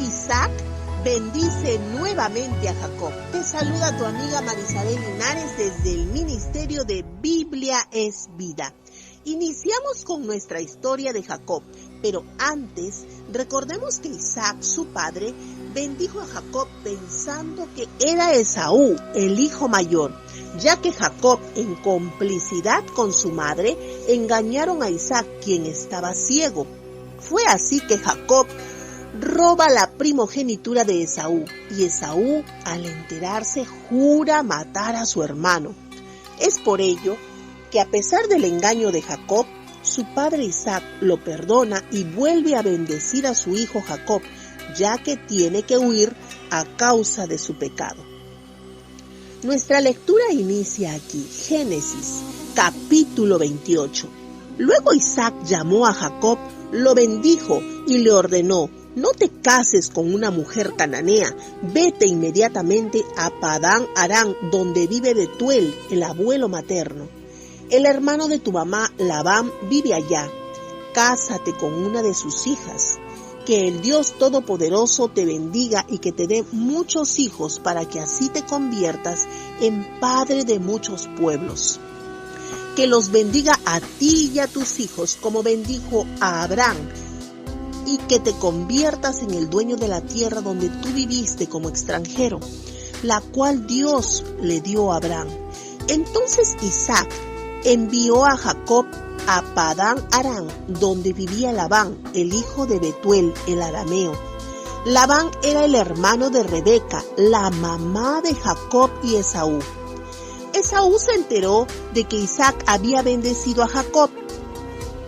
Isaac bendice nuevamente a Jacob. Te saluda tu amiga Marisabel Linares desde el Ministerio de Biblia es Vida. Iniciamos con nuestra historia de Jacob, pero antes recordemos que Isaac, su padre, bendijo a Jacob pensando que era Esaú, el hijo mayor, ya que Jacob, en complicidad con su madre, engañaron a Isaac, quien estaba ciego. Fue así que Jacob roba la primogenitura de Esaú, y Esaú, al enterarse, jura matar a su hermano. Es por ello que, a pesar del engaño de Jacob, su padre Isaac lo perdona y vuelve a bendecir a su hijo Jacob, ya que tiene que huir a causa de su pecado. Nuestra lectura inicia aquí, Génesis, capítulo 28. Luego Isaac llamó a Jacob, lo bendijo y le ordenó: no te cases con una mujer cananea, vete inmediatamente a Padán Aram, donde vive Betuel, el abuelo materno. El hermano de tu mamá, Labán, vive allá. Cásate con una de sus hijas. Que el Dios Todopoderoso te bendiga y que te dé muchos hijos para que así te conviertas en padre de muchos pueblos. Que los bendiga a ti y a tus hijos como bendijo a Abraham, y que te conviertas en el dueño de la tierra donde tú viviste como extranjero, la cual Dios le dio a Abraham. Entonces Isaac envió a Jacob a Padán Aram, donde vivía Labán, el hijo de Betuel, el arameo. Labán era el hermano de Rebeca, la mamá de Jacob y Esaú. Esaú se enteró de que Isaac había bendecido a Jacob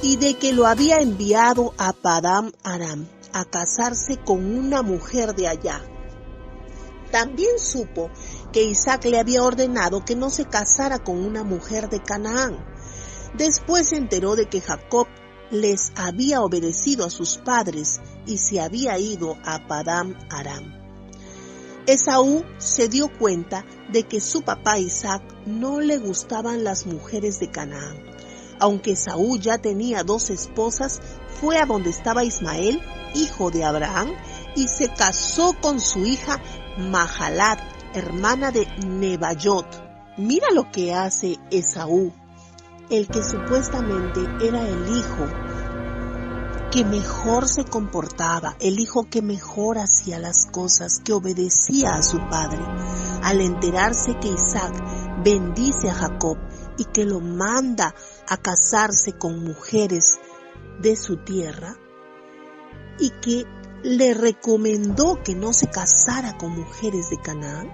y de que lo había enviado a Padán Aram a casarse con una mujer de allá. También supo que Isaac le había ordenado que no se casara con una mujer de Canaán. Después se enteró de que Jacob les había obedecido a sus padres y se había ido a Padán Aram. Esaú se dio cuenta de que su papá Isaac no le gustaban las mujeres de Canaán. Aunque Esaú ya tenía 2 esposas, fue a donde estaba Ismael, hijo de Abraham, y se casó con su hija Mahalat, hermana de Nebaiot. Mira lo que hace Esaú, el que supuestamente era el hijo que mejor se comportaba, el hijo que mejor hacía las cosas, que obedecía a su padre. Al enterarse que Isaac bendice a Jacob y que lo manda a casarse con mujeres de su tierra, y que le recomendó que no se casara con mujeres de Canaán,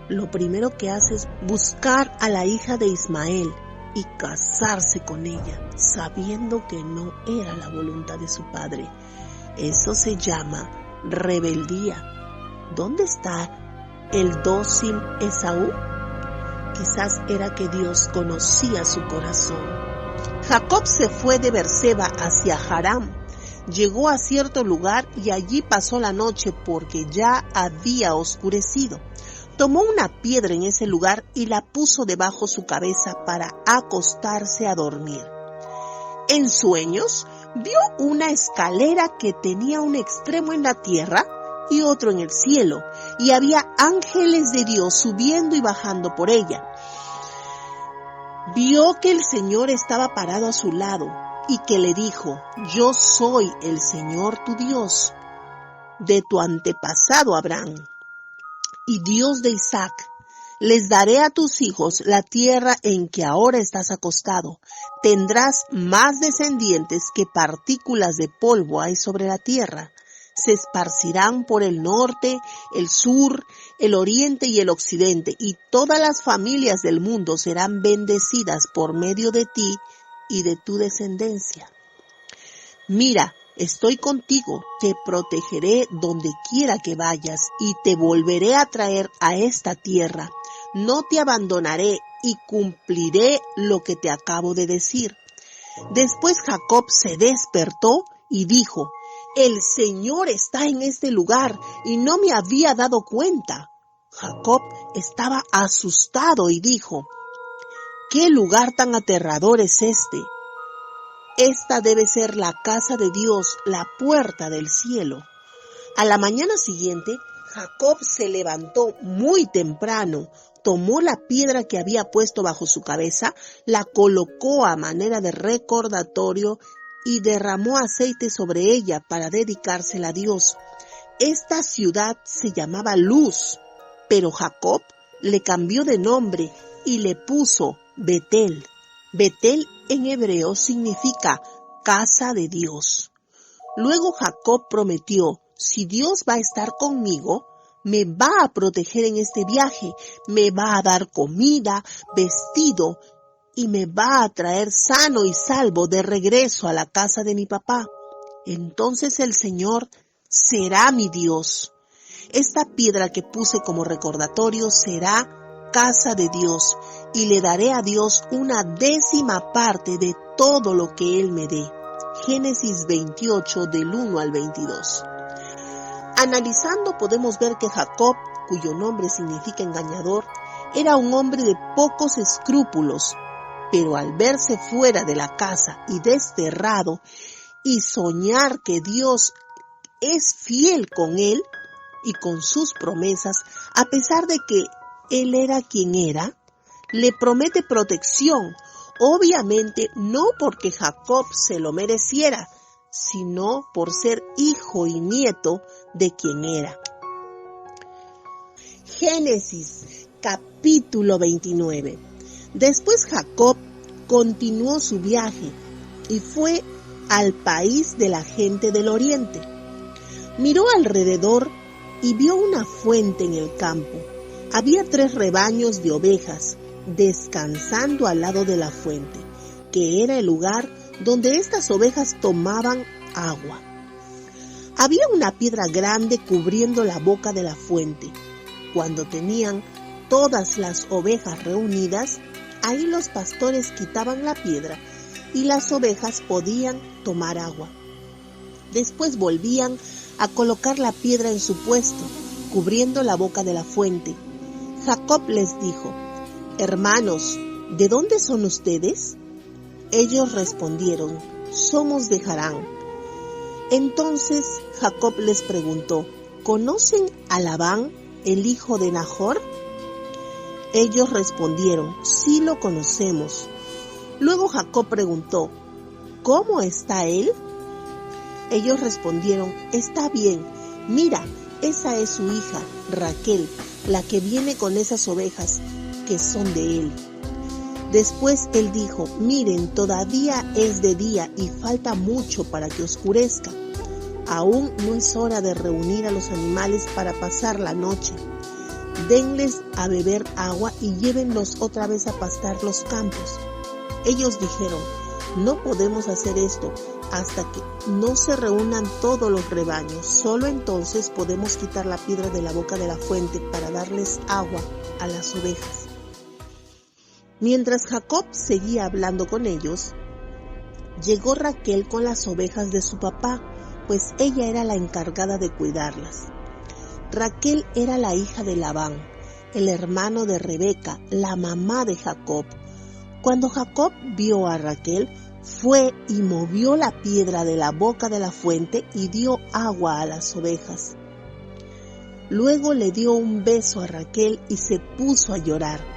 lo primero que hace es buscar a la hija de Ismael y casarse con ella, sabiendo que no era la voluntad de su padre. Eso se llama rebeldía. ¿Dónde está el dócil Esaú? Quizás era que Dios conocía su corazón. Jacob se fue de Berseba hacia Harán. Llegó a cierto lugar y allí pasó la noche porque ya había oscurecido. Tomó una piedra en ese lugar y la puso debajo su cabeza para acostarse a dormir. En sueños vio una escalera que tenía un extremo en la tierra y otro en el cielo, y había ángeles de Dios subiendo y bajando por ella. Vio que el Señor estaba parado a su lado y que le dijo: yo soy el Señor tu Dios, de tu antepasado Abraham, y Dios de Isaac. Les daré a tus hijos la tierra en que ahora estás acostado. Tendrás más descendientes que partículas de polvo hay sobre la tierra. Se esparcirán por el norte, el sur, el oriente y el occidente, y todas las familias del mundo serán bendecidas por medio de ti y de tu descendencia. Mira, estoy contigo, te protegeré donde quiera que vayas y te volveré a traer a esta tierra. No te abandonaré y cumpliré lo que te acabo de decir. Después Jacob se despertó y dijo: el Señor está en este lugar y no me había dado cuenta. Jacob estaba asustado y dijo: ¿qué lugar tan aterrador es este? Esta debe ser la casa de Dios, la puerta del cielo. A la mañana siguiente, Jacob se levantó muy temprano, tomó la piedra que había puesto bajo su cabeza, la colocó a manera de recordatorio y derramó aceite sobre ella para dedicársela a Dios. Esta ciudad se llamaba Luz, pero Jacob le cambió de nombre y le puso Betel. Betel en hebreo significa casa de Dios. Luego Jacob prometió: si Dios va a estar conmigo, me va a proteger en este viaje, me va a dar comida, vestido y me va a traer sano y salvo de regreso a la casa de mi papá. Entonces el Señor será mi Dios. Esta piedra que puse como recordatorio será casa de Dios y le daré a Dios 1/10 parte de todo lo que Él me dé. Génesis 28 del 1 al 22. Analizando podemos ver que Jacob, cuyo nombre significa engañador, era un hombre de pocos escrúpulos, pero al verse fuera de la casa y desterrado y soñar que Dios es fiel con él y con sus promesas, a pesar de que él era quien era, le promete protección, obviamente no porque Jacob se lo mereciera, sino por ser hijo y nieto de quien era. Génesis capítulo 29. Después Jacob continuó su viaje y fue al país de la gente del oriente. Miró alrededor y vio una fuente en el campo. Había 3 rebaños de ovejas descansando al lado de la fuente, que era el lugar donde estas ovejas tomaban agua. Había una piedra grande cubriendo la boca de la fuente. Cuando tenían todas las ovejas reunidas, ahí los pastores quitaban la piedra y las ovejas podían tomar agua. Después volvían a colocar la piedra en su puesto, cubriendo la boca de la fuente. Jacob les dijo: «Hermanos, ¿de dónde son ustedes?». Ellos respondieron: «Somos de Harán». Entonces Jacob les preguntó: «¿Conocen a Labán, el hijo de Nahor?». Ellos respondieron: «Sí lo conocemos». Luego Jacob preguntó: «¿Cómo está él?». Ellos respondieron: «Está bien. Mira, esa es su hija, Raquel, la que viene con esas ovejas que son de él». Después él dijo: «Miren, todavía es de día y falta mucho para que oscurezca. Aún no es hora de reunir a los animales para pasar la noche. Denles a beber agua y llévenlos otra vez a pastar los campos». Ellos dijeron: «No podemos hacer esto hasta que no se reúnan todos los rebaños. Solo entonces podemos quitar la piedra de la boca de la fuente para darles agua a las ovejas». Mientras Jacob seguía hablando con ellos, llegó Raquel con las ovejas de su papá, pues ella era la encargada de cuidarlas. Raquel era la hija de Labán, el hermano de Rebeca, la mamá de Jacob. Cuando Jacob vio a Raquel, fue y movió la piedra de la boca de la fuente y dio agua a las ovejas. Luego le dio un beso a Raquel y se puso a llorar.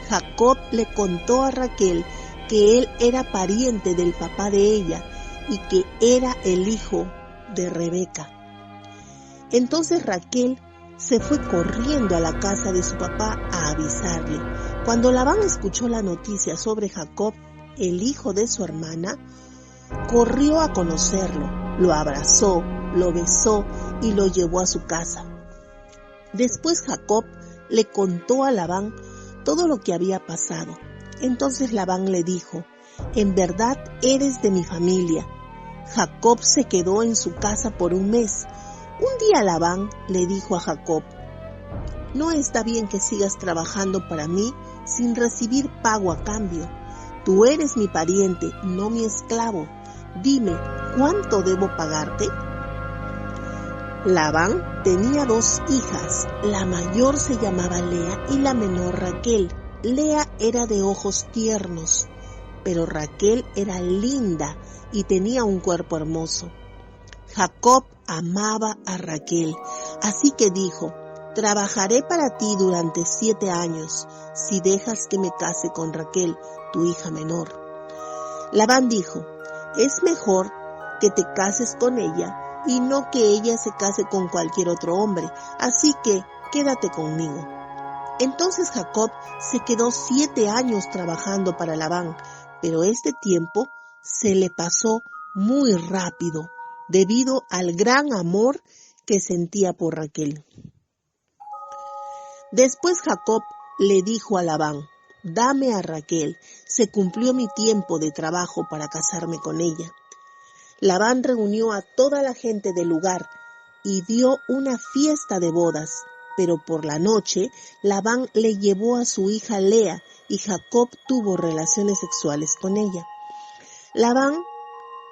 Jacob le contó a Raquel que él era pariente del papá de ella y que era el hijo de Rebeca. Entonces Raquel se fue corriendo a la casa de su papá a avisarle. Cuando Labán escuchó la noticia sobre Jacob, el hijo de su hermana, corrió a conocerlo, lo abrazó, lo besó y lo llevó a su casa. Después Jacob le contó a Labán todo lo que había pasado. Entonces Labán le dijo: «En verdad eres de mi familia». Jacob se quedó en su casa por un mes. Un día Labán le dijo a Jacob: «No está bien que sigas trabajando para mí sin recibir pago a cambio. Tú eres mi pariente, no mi esclavo. Dime, ¿cuánto debo pagarte?». Labán tenía 2 hijas, la mayor se llamaba Lea y la menor Raquel. Lea era de ojos tiernos, pero Raquel era linda y tenía un cuerpo hermoso. Jacob amaba a Raquel, así que dijo: trabajaré para ti durante 7 años, si dejas que me case con Raquel, tu hija menor. Labán dijo: es mejor que te cases con ella y no que ella se case con cualquier otro hombre, así que quédate conmigo. Entonces Jacob se quedó 7 años trabajando para Labán, pero este tiempo se le pasó muy rápido debido al gran amor que sentía por Raquel. Después Jacob le dijo a Labán: dame a Raquel, se cumplió mi tiempo de trabajo para casarme con ella. Labán reunió a toda la gente del lugar y dio una fiesta de bodas, pero por la noche Labán le llevó a su hija Lea y Jacob tuvo relaciones sexuales con ella. Labán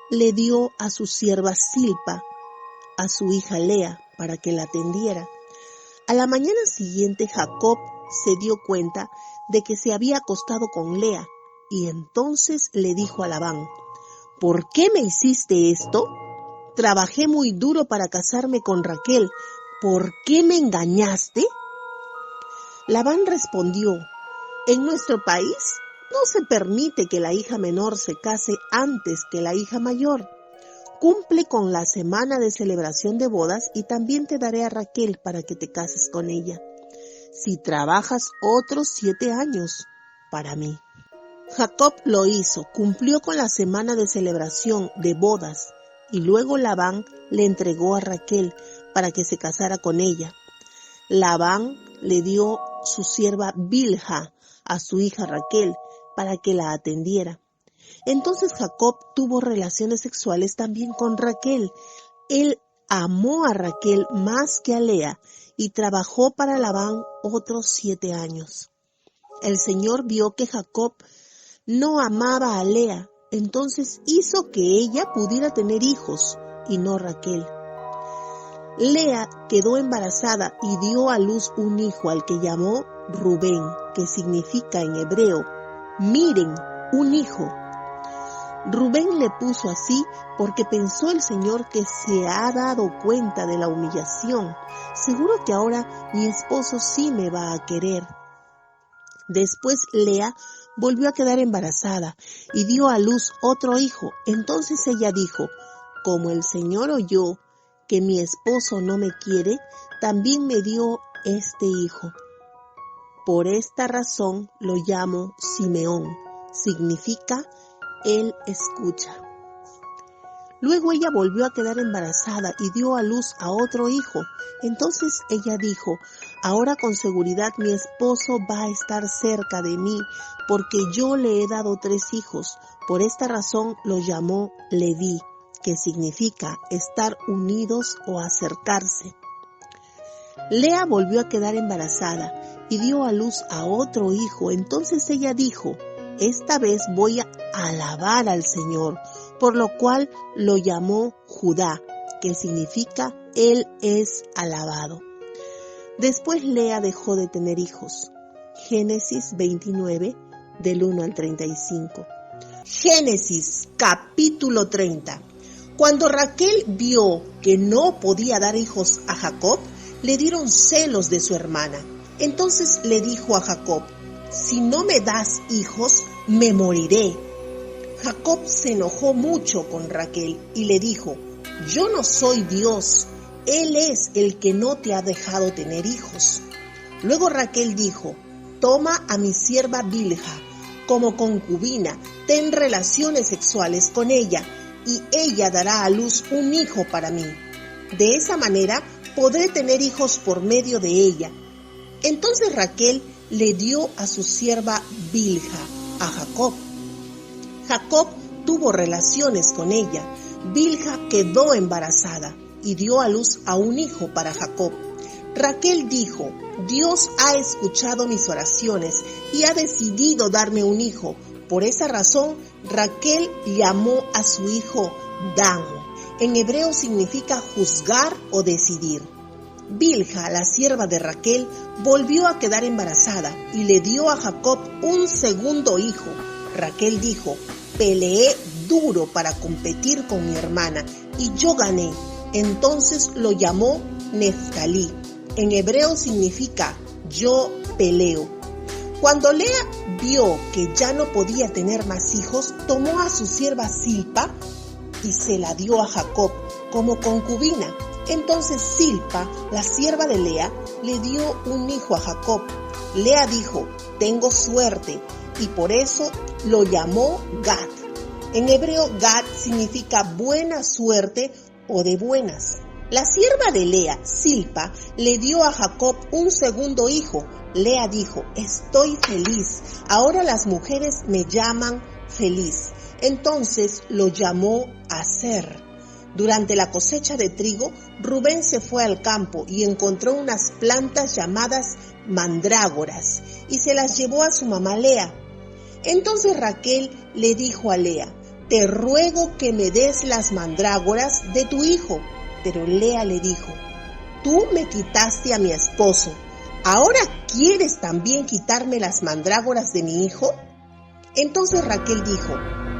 le dio a su sierva Zilpa a su hija Lea para que la atendiera. A la mañana siguiente Jacob se dio cuenta de que se había acostado con Lea y entonces le dijo a Labán: ¿por qué me hiciste esto? Trabajé muy duro para casarme con Raquel. ¿Por qué me engañaste? Labán respondió: en nuestro país no se permite que la hija menor se case antes que la hija mayor. Cumple con la semana de celebración de bodas y también te daré a Raquel para que te cases con ella, si trabajas otros 7 años para mí. Jacob lo hizo, cumplió con la semana de celebración de bodas y luego Labán le entregó a Raquel para que se casara con ella. Labán le dio su sierva Bilha a su hija Raquel para que la atendiera. Entonces Jacob tuvo relaciones sexuales también con Raquel. Él amó a Raquel más que a Lea y trabajó para Labán otros 7 años. El Señor vio que Jacob no amaba a Lea, entonces hizo que ella pudiera tener hijos y no Raquel. Lea quedó embarazada y dio a luz un hijo al que llamó Rubén, que significa en hebreo: miren, un hijo. Rubén le puso así porque pensó el Señor que se ha dado cuenta de la humillación. Seguro que ahora mi esposo sí me va a querer. Después Lea volvió a quedar embarazada y dio a luz otro hijo. Entonces ella dijo: como el Señor oyó que mi esposo no me quiere, también me dio este hijo. Por esta razón lo llamo Simeón. Significa Él escucha. Luego ella volvió a quedar embarazada y dio a luz a otro hijo. Entonces ella dijo: ahora con seguridad mi esposo va a estar cerca de mí, porque yo le he dado 3 hijos. Por esta razón lo llamó Leví, que significa estar unidos o acercarse. Lea volvió a quedar embarazada y dio a luz a otro hijo. Entonces ella dijo: esta vez voy a alabar al Señor, por lo cual lo llamó Judá, que significa Él es alabado. Después Lea dejó de tener hijos. Génesis 29, del 1 al 35. Génesis, capítulo 30. Cuando Raquel vio que no podía dar hijos a Jacob, le dieron celos de su hermana. Entonces le dijo a Jacob: si no me das hijos, me moriré. Jacob se enojó mucho con Raquel y le dijo: yo no soy Dios, Él es el que no te ha dejado tener hijos. Luego Raquel dijo: toma a mi sierva Bilha como concubina, ten relaciones sexuales con ella, y ella dará a luz un hijo para mí. De esa manera podré tener hijos por medio de ella. Entonces Raquel le dio a su sierva Bilha a Jacob. Jacob tuvo relaciones con ella. Bilha quedó embarazada y dio a luz a un hijo para Jacob. Raquel dijo: Dios ha escuchado mis oraciones y ha decidido darme un hijo. Por esa razón, Raquel llamó a su hijo Dan. En hebreo significa juzgar o decidir. Bilha, la sierva de Raquel, volvió a quedar embarazada y le dio a Jacob un segundo hijo. Raquel dijo: peleé duro para competir con mi hermana y yo gané. Entonces lo llamó Neftalí. En hebreo significa yo peleo. Cuando Lea vio que ya no podía tener más hijos, tomó a su sierva Zilpa y se la dio a Jacob como concubina. Entonces Zilpa, la sierva de Lea, le dio un hijo a Jacob. Lea dijo, tengo suerte, y por eso lo llamó Gad. En hebreo Gad significa buena suerte o de buenas. La sierva de Lea, Zilpa, le dio a Jacob un segundo hijo. Lea dijo, estoy feliz, ahora las mujeres me llaman feliz. Entonces lo llamó Aser. Durante la cosecha de trigo, Rubén se fue al campo y encontró unas plantas llamadas mandrágoras y se las llevó a su mamá Lea. Entonces Raquel le dijo a Lea, te ruego que me des las mandrágoras de tu hijo. Pero Lea le dijo, tú me quitaste a mi esposo, ¿ahora quieres también quitarme las mandrágoras de mi hijo? Entonces Raquel dijo,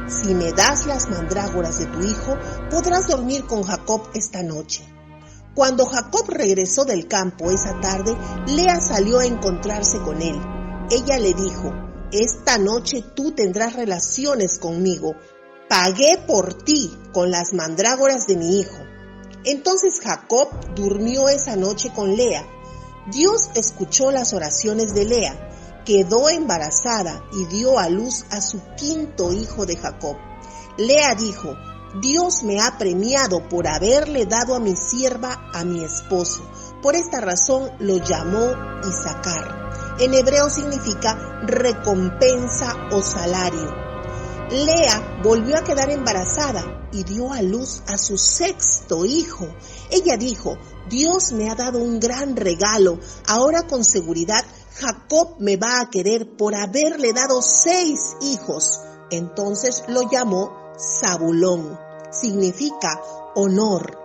si me das las mandrágoras de tu hijo, podrás dormir con Jacob esta noche. Cuando Jacob regresó del campo esa tarde, Lea salió a encontrarse con él. Ella le dijo, esta noche tú tendrás relaciones conmigo. Pagué por ti con las mandrágoras de mi hijo. Entonces Jacob durmió esa noche con Lea. Dios escuchó las oraciones de Lea, quedó embarazada y dio a luz a su quinto hijo de Jacob. Lea dijo, Dios me ha premiado por haberle dado a mi sierva a mi esposo. Por esta razón lo llamó Isacar. En hebreo significa recompensa o salario. Lea volvió a quedar embarazada y dio a luz a su sexto hijo. Ella dijo, Dios me ha dado un gran regalo, ahora con seguridad Jacob me va a querer por haberle dado 6 hijos. Entonces lo llamó Zabulón, significa honor.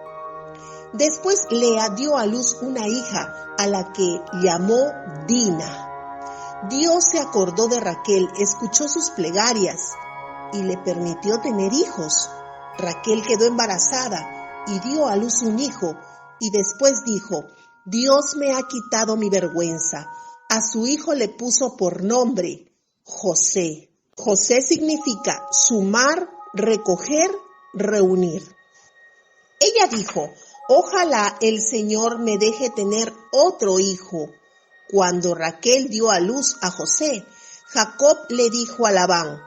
Después Lea dio a luz una hija a la que llamó Dina. Dios se acordó de Raquel, escuchó sus plegarias y le permitió tener hijos. Raquel quedó embarazada y dio a luz un hijo y después dijo, Dios me ha quitado mi vergüenza. A su hijo le puso por nombre José. José significa sumar, recoger, reunir. Ella dijo, ojalá el Señor me deje tener otro hijo. Cuando Raquel dio a luz a José, Jacob le dijo a Labán,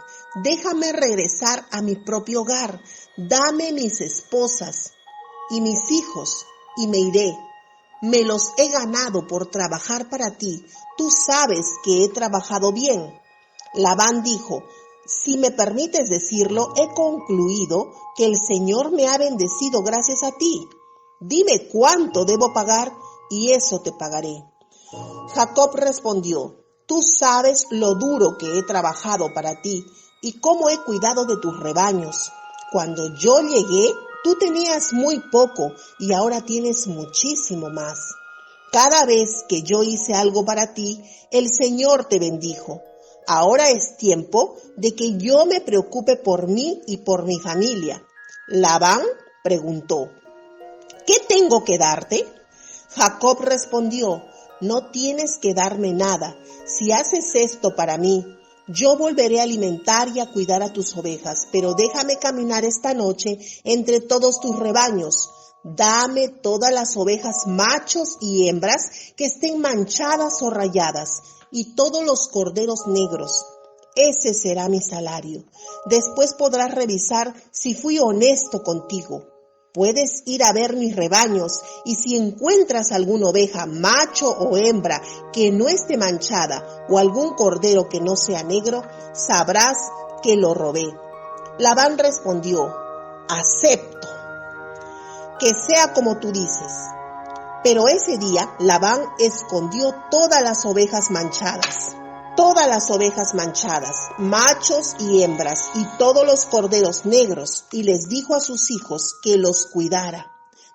déjame regresar a mi propio hogar, dame mis esposas y mis hijos y me iré. Me los he ganado por trabajar para ti, tú sabes que he trabajado bien. Labán dijo, si me permites decirlo, he concluido que el Señor me ha bendecido gracias a ti. Dime cuánto debo pagar y eso te pagaré. Jacob respondió, tú sabes lo duro que he trabajado para ti y cómo he cuidado de tus rebaños. Cuando yo llegué, tú tenías muy poco y ahora tienes muchísimo más. Cada vez que yo hice algo para ti, el Señor te bendijo. Ahora es tiempo de que yo me preocupe por mí y por mi familia. Labán preguntó, ¿qué tengo que darte? Jacob respondió, no tienes que darme nada. Si haces esto para mí, yo volveré a alimentar y a cuidar a tus ovejas, pero déjame caminar esta noche entre todos tus rebaños. Dame todas las ovejas machos y hembras que estén manchadas o rayadas, y todos los corderos negros. Ese será mi salario. Después podrás revisar si fui honesto contigo. Puedes ir a ver mis rebaños y si encuentras alguna oveja, macho o hembra, que no esté manchada o algún cordero que no sea negro, sabrás que lo robé. Labán respondió, acepto, que sea como tú dices. Pero ese día Labán escondió todas las ovejas manchadas, machos y hembras, y todos los corderos negros, y les dijo a sus hijos que los cuidara.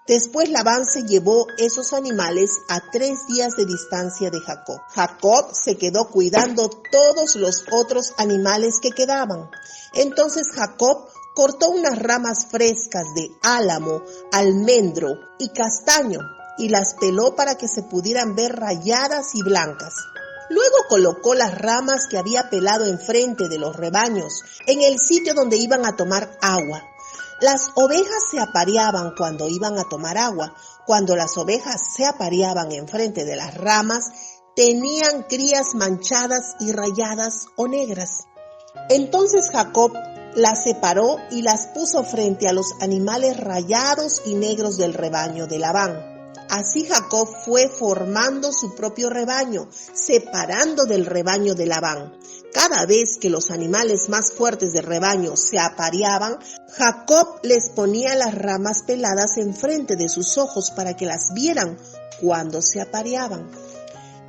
Después Labán se llevó esos animales a 3 días de distancia de Jacob. Jacob se quedó cuidando todos los otros animales que quedaban. Entonces Jacob cortó unas ramas frescas de álamo, almendro y castaño y las peló para que se pudieran ver rayadas y blancas. Luego colocó las ramas que había pelado enfrente de los rebaños, en el sitio donde iban a tomar agua. Las ovejas se apareaban cuando iban a tomar agua. Cuando las ovejas se apareaban enfrente de las ramas, tenían crías manchadas y rayadas o negras. Entonces Jacob las separó y las puso frente a los animales rayados y negros del rebaño de Labán. Así Jacob fue formando su propio rebaño, separando del rebaño de Labán. Cada vez que los animales más fuertes del rebaño se apareaban, Jacob les ponía las ramas peladas enfrente de sus ojos para que las vieran cuando se apareaban.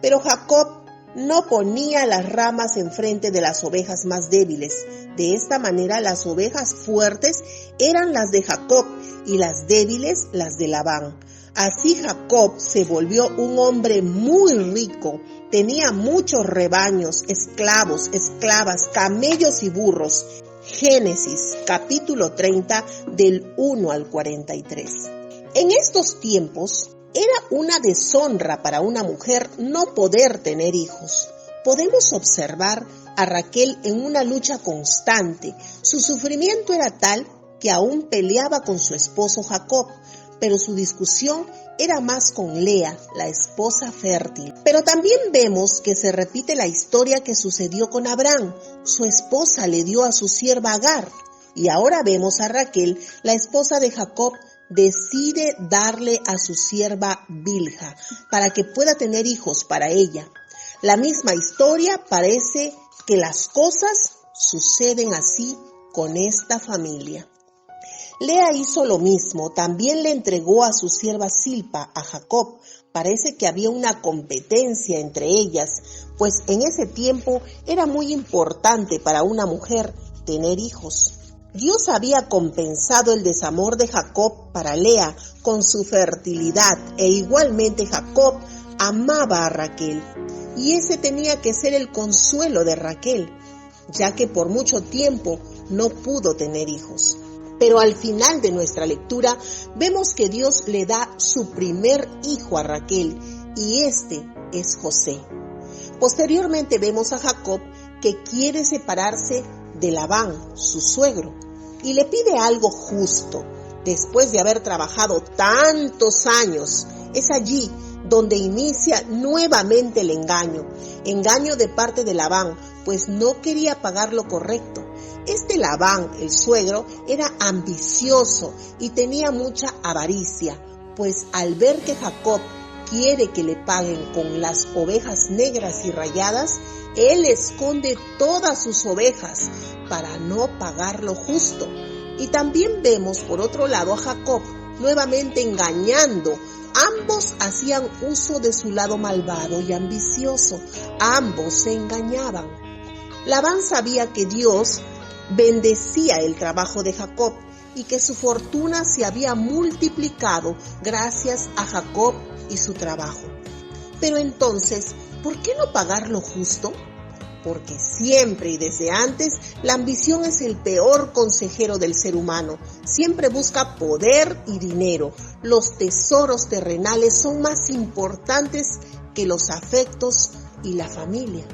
Pero Jacob no ponía las ramas enfrente de las ovejas más débiles. De esta manera las ovejas fuertes eran las de Jacob y las débiles las de Labán. Así Jacob se volvió un hombre muy rico, tenía muchos rebaños, esclavos, esclavas, camellos y burros. Génesis capítulo 30 del 1 al 43. En estos tiempos era una deshonra para una mujer no poder tener hijos. Podemos observar a Raquel en una lucha constante. Su sufrimiento era tal que aún peleaba con su esposo Jacob, pero su discusión era más con Lea, la esposa fértil. Pero también vemos que se repite la historia que sucedió con Abraham. Su esposa le dio a su sierva Agar. Y ahora vemos a Raquel, la esposa de Jacob, decide darle a su sierva Bilha para que pueda tener hijos para ella. La misma historia, parece que las cosas suceden así con esta familia. Lea hizo lo mismo, también le entregó a su sierva Zilpa a Jacob. Parece que había una competencia entre ellas, pues en ese tiempo era muy importante para una mujer tener hijos. Dios había compensado el desamor de Jacob para Lea con su fertilidad e igualmente Jacob amaba a Raquel. Y ese tenía que ser el consuelo de Raquel, ya que por mucho tiempo no pudo tener hijos. Pero al final de nuestra lectura vemos que Dios le da su primer hijo a Raquel y este es José. Posteriormente vemos a Jacob que quiere separarse de Labán, su suegro, y le pide algo justo. Después de haber trabajado tantos años, es allí donde inicia nuevamente el engaño de parte de Labán, pues no quería pagar lo correcto. Este Labán, el suegro, era ambicioso y tenía mucha avaricia, pues al ver que Jacob quiere que le paguen con las ovejas negras y rayadas, él esconde todas sus ovejas para no pagar lo justo. Y también vemos por otro lado a Jacob nuevamente engañando. Ambos hacían uso de su lado malvado y ambicioso. Ambos se engañaban. Labán sabía que Dios bendecía el trabajo de Jacob y que su fortuna se había multiplicado gracias a Jacob y su trabajo. Pero entonces, ¿por qué no pagar lo justo? Porque siempre y desde antes la ambición es el peor consejero del ser humano. Siempre busca poder y dinero. Los tesoros terrenales son más importantes que los afectos y la familia.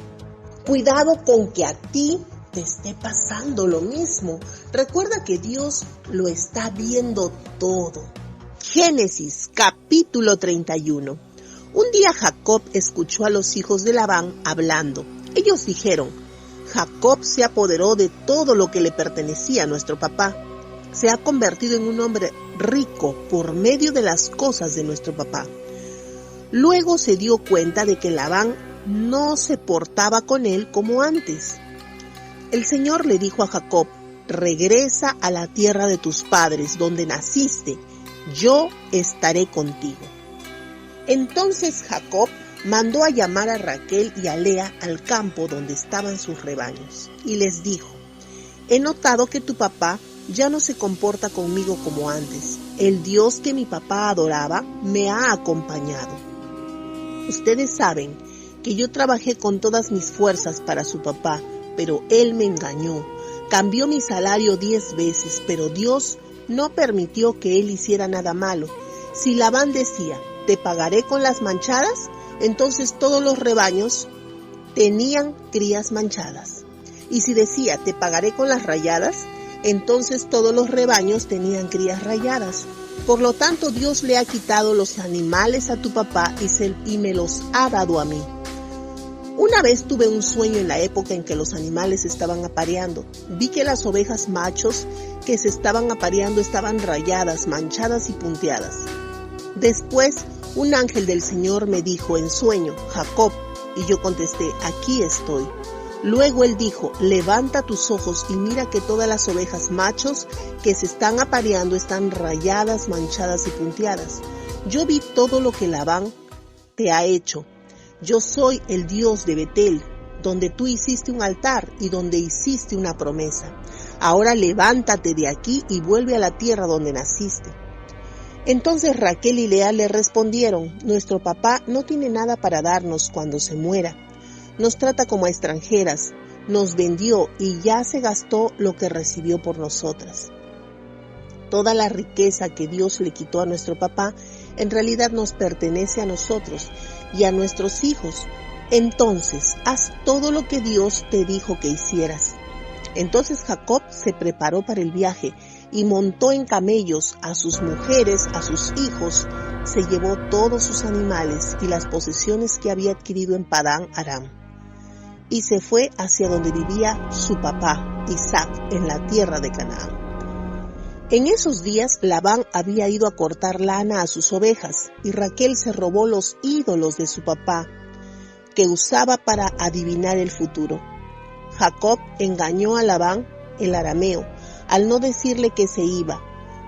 Cuidado con que a ti te esté pasando lo mismo. Recuerda que Dios lo está viendo todo. Génesis capítulo 31. Un día Jacob escuchó a los hijos de Labán hablando. Ellos dijeron: Jacob se apoderó de todo lo que le pertenecía a nuestro papá. Se ha convertido en un hombre rico por medio de las cosas de nuestro papá. Luego se dio cuenta de que Labán no se portaba con él como antes. El Señor le dijo a Jacob: regresa a la tierra de tus padres, donde naciste. Yo estaré contigo. Entonces Jacob mandó a llamar a Raquel y a Lea al campo donde estaban sus rebaños, y les dijo: he notado que tu papá ya no se comporta conmigo como antes. El Dios que mi papá adoraba me ha acompañado. Ustedes saben que yo trabajé con todas mis fuerzas para su papá, pero él me engañó. Cambió mi salario 10 veces, pero Dios no permitió que él hiciera nada malo. Si Labán decía, te pagaré con las manchadas, entonces todos los rebaños tenían crías manchadas. Y si decía, te pagaré con las rayadas, entonces todos los rebaños tenían crías rayadas. Por lo tanto, Dios le ha quitado los animales a tu papá y me los ha dado a mí. Una vez tuve un sueño en la época en que los animales estaban apareando. Vi que las ovejas machos que se estaban apareando estaban rayadas, manchadas y punteadas. Después, un ángel del Señor me dijo en sueño, Jacob, y yo contesté, aquí estoy. Luego él dijo, levanta tus ojos y mira que todas las ovejas machos que se están apareando están rayadas, manchadas y punteadas. Yo vi todo lo que Labán te ha hecho. Yo soy el Dios de Betel, donde tú hiciste un altar y donde hiciste una promesa. Ahora levántate de aquí y vuelve a la tierra donde naciste. Entonces Raquel y Lea le respondieron, nuestro papá no tiene nada para darnos cuando se muera. Nos trata como a extranjeras, nos vendió y ya se gastó lo que recibió por nosotras. Toda la riqueza que Dios le quitó a nuestro papá en realidad nos pertenece a nosotros y a nuestros hijos. Entonces, haz todo lo que Dios te dijo que hicieras. Entonces Jacob se preparó para el viaje y montó en camellos a sus mujeres, a sus hijos, se llevó todos sus animales y las posesiones que había adquirido en Padán Aram. Y se fue hacia donde vivía su papá, Isaac, en la tierra de Canaán. En esos días Labán había ido a cortar lana a sus ovejas y Raquel se robó los ídolos de su papá que usaba para adivinar el futuro. Jacob engañó a Labán, el arameo, al no decirle que se iba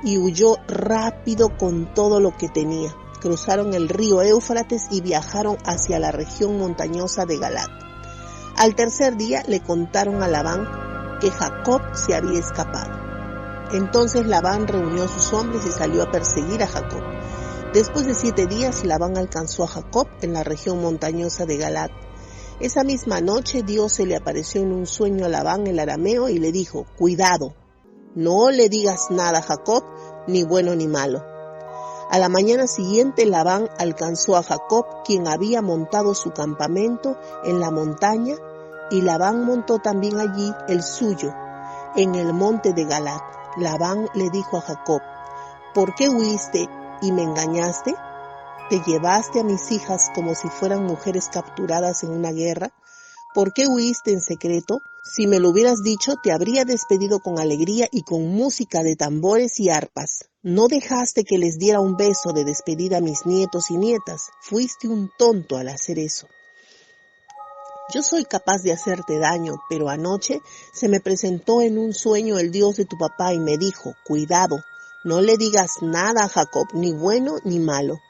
y huyó rápido con todo lo que tenía. Cruzaron el río Éufrates y viajaron hacia la región montañosa de Galaad. Al tercer día le contaron a Labán que Jacob se había escapado. Entonces Labán reunió a sus hombres y salió a perseguir a Jacob. Después de 7 días, Labán alcanzó a Jacob en la región montañosa de Galaad. Esa misma noche Dios se le apareció en un sueño a Labán el arameo y le dijo, cuidado, no le digas nada a Jacob, ni bueno ni malo. A la mañana siguiente Labán alcanzó a Jacob, quien había montado su campamento en la montaña, y Labán montó también allí el suyo, en el monte de Galaad. Labán le dijo a Jacob, ¿por qué huiste y me engañaste? ¿Te llevaste a mis hijas como si fueran mujeres capturadas en una guerra? ¿Por qué huiste en secreto? Si me lo hubieras dicho, te habría despedido con alegría y con música de tambores y arpas. No dejaste que les diera un beso de despedida a mis nietos y nietas. Fuiste un tonto al hacer eso. Yo soy capaz de hacerte daño, pero anoche se me presentó en un sueño el Dios de tu papá y me dijo, cuidado, no le digas nada a Jacob, ni bueno ni malo.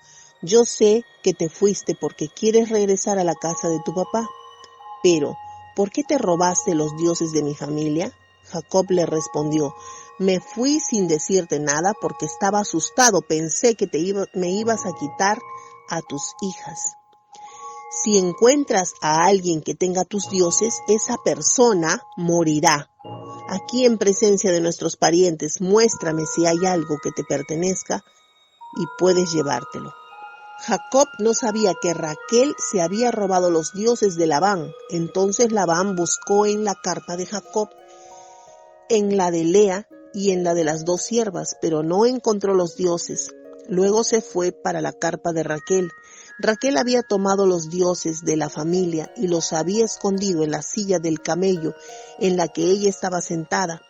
Yo sé que te fuiste porque quieres regresar a la casa de tu papá. Pero, ¿por qué te robaste los dioses de mi familia? Jacob le respondió, me fui sin decirte nada porque estaba asustado, pensé que me ibas a quitar a tus hijas. Si encuentras a alguien que tenga tus dioses, esa persona morirá. Aquí en presencia de nuestros parientes, muéstrame si hay algo que te pertenezca y puedes llevártelo. Jacob no sabía que Raquel se había robado los dioses de Labán. Entonces Labán buscó en la carpa de Jacob, en la de Lea y en la de las 2 siervas, pero no encontró los dioses. Luego se fue para la carpa de Raquel. Raquel había tomado los dioses de la familia y los había escondido en la silla del camello en la que ella estaba sentada.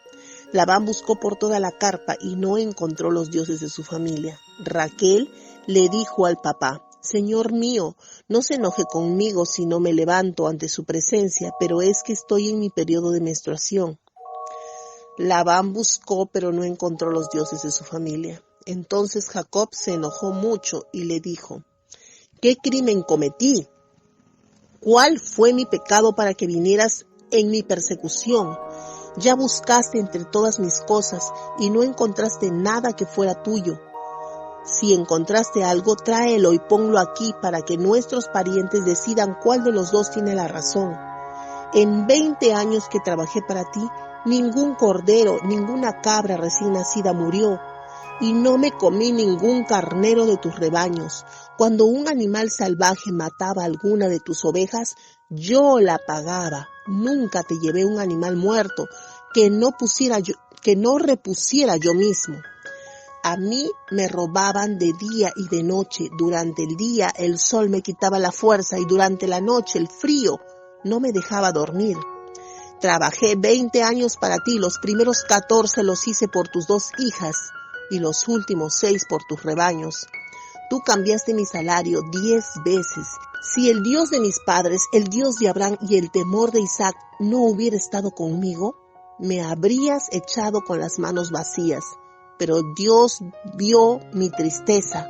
Labán buscó por toda la carpa y no encontró los dioses de su familia. Raquel le dijo al papá, Señor mío, no se enoje conmigo si no me levanto ante su presencia, pero es que estoy en mi periodo de menstruación. Labán buscó, pero no encontró los dioses de su familia. Entonces Jacob se enojó mucho y le dijo, ¿qué crimen cometí? ¿Cuál fue mi pecado para que vinieras en mi persecución? Ya buscaste entre todas mis cosas y no encontraste nada que fuera tuyo. Si encontraste algo, tráelo y ponlo aquí para que nuestros parientes decidan cuál de los dos tiene la razón. En 20 años que trabajé para ti, Ningún cordero, ninguna cabra recién nacida murió, y no me comí ningún carnero de tus rebaños. Cuando un animal salvaje mataba alguna de tus ovejas, yo la pagaba. Nunca te llevé un animal muerto que no repusiera yo mismo. A mí me robaban de día y de noche. Durante el día el sol me quitaba la fuerza y durante la noche el frío no me dejaba dormir. Trabajé 20 años para ti, los primeros 14 los hice por tus 2 hijas y los últimos 6 por tus rebaños. Tú cambiaste mi salario 10 veces. Si el Dios de mis padres, el Dios de Abraham y el temor de Isaac no hubiera estado conmigo, me habrías echado con las manos vacías. Pero Dios vio mi tristeza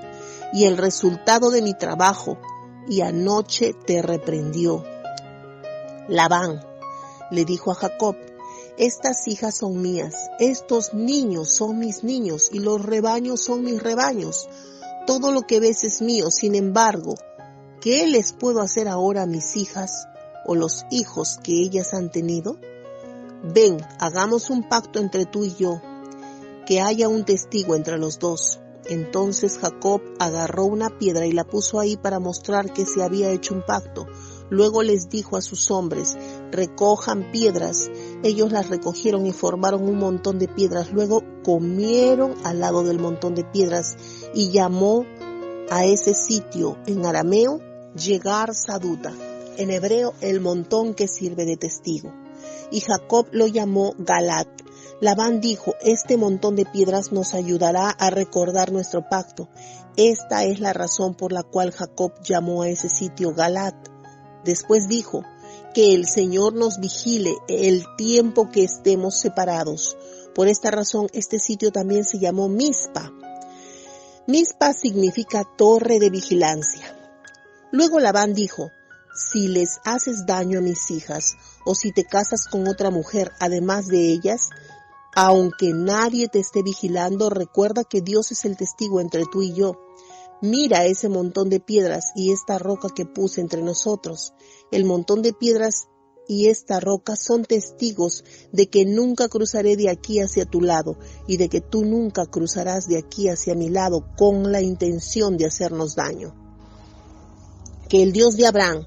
y el resultado de mi trabajo, y anoche te reprendió. Labán le dijo a Jacob: estas hijas son mías, estos niños son mis niños y los rebaños son mis rebaños. Todo lo que ves es mío. Sin embargo, ¿qué les puedo hacer ahora a mis hijas o los hijos que ellas han tenido? Ven, hagamos un pacto entre tú y yo, que haya un testigo entre los dos. Entonces Jacob agarró una piedra y la puso ahí para mostrar que se había hecho un pacto. Luego les dijo a sus hombres: recojan piedras. Ellos las recogieron y formaron un montón de piedras. Luego comieron al lado del montón de piedras y llamó a ese sitio en arameo Jegar Saduta, en hebreo el montón que sirve de testigo. Y Jacob lo llamó Galat. Labán dijo: este montón de piedras nos ayudará a recordar nuestro pacto. Esta es la razón por la cual Jacob llamó a ese sitio Galat. Después dijo: que el Señor nos vigile el tiempo que estemos separados. Por esta razón este sitio también se llamó Mizpa. Mizpa significa torre de vigilancia. Luego Labán dijo: si les haces daño a mis hijas o si te casas con otra mujer además de ellas, aunque nadie te esté vigilando, recuerda que Dios es el testigo entre tú y yo. Mira ese montón de piedras y esta roca que puse entre nosotros. El montón de piedras y esta roca son testigos de que nunca cruzaré de aquí hacia tu lado y de que tú nunca cruzarás de aquí hacia mi lado con la intención de hacernos daño. Que el Dios de Abraham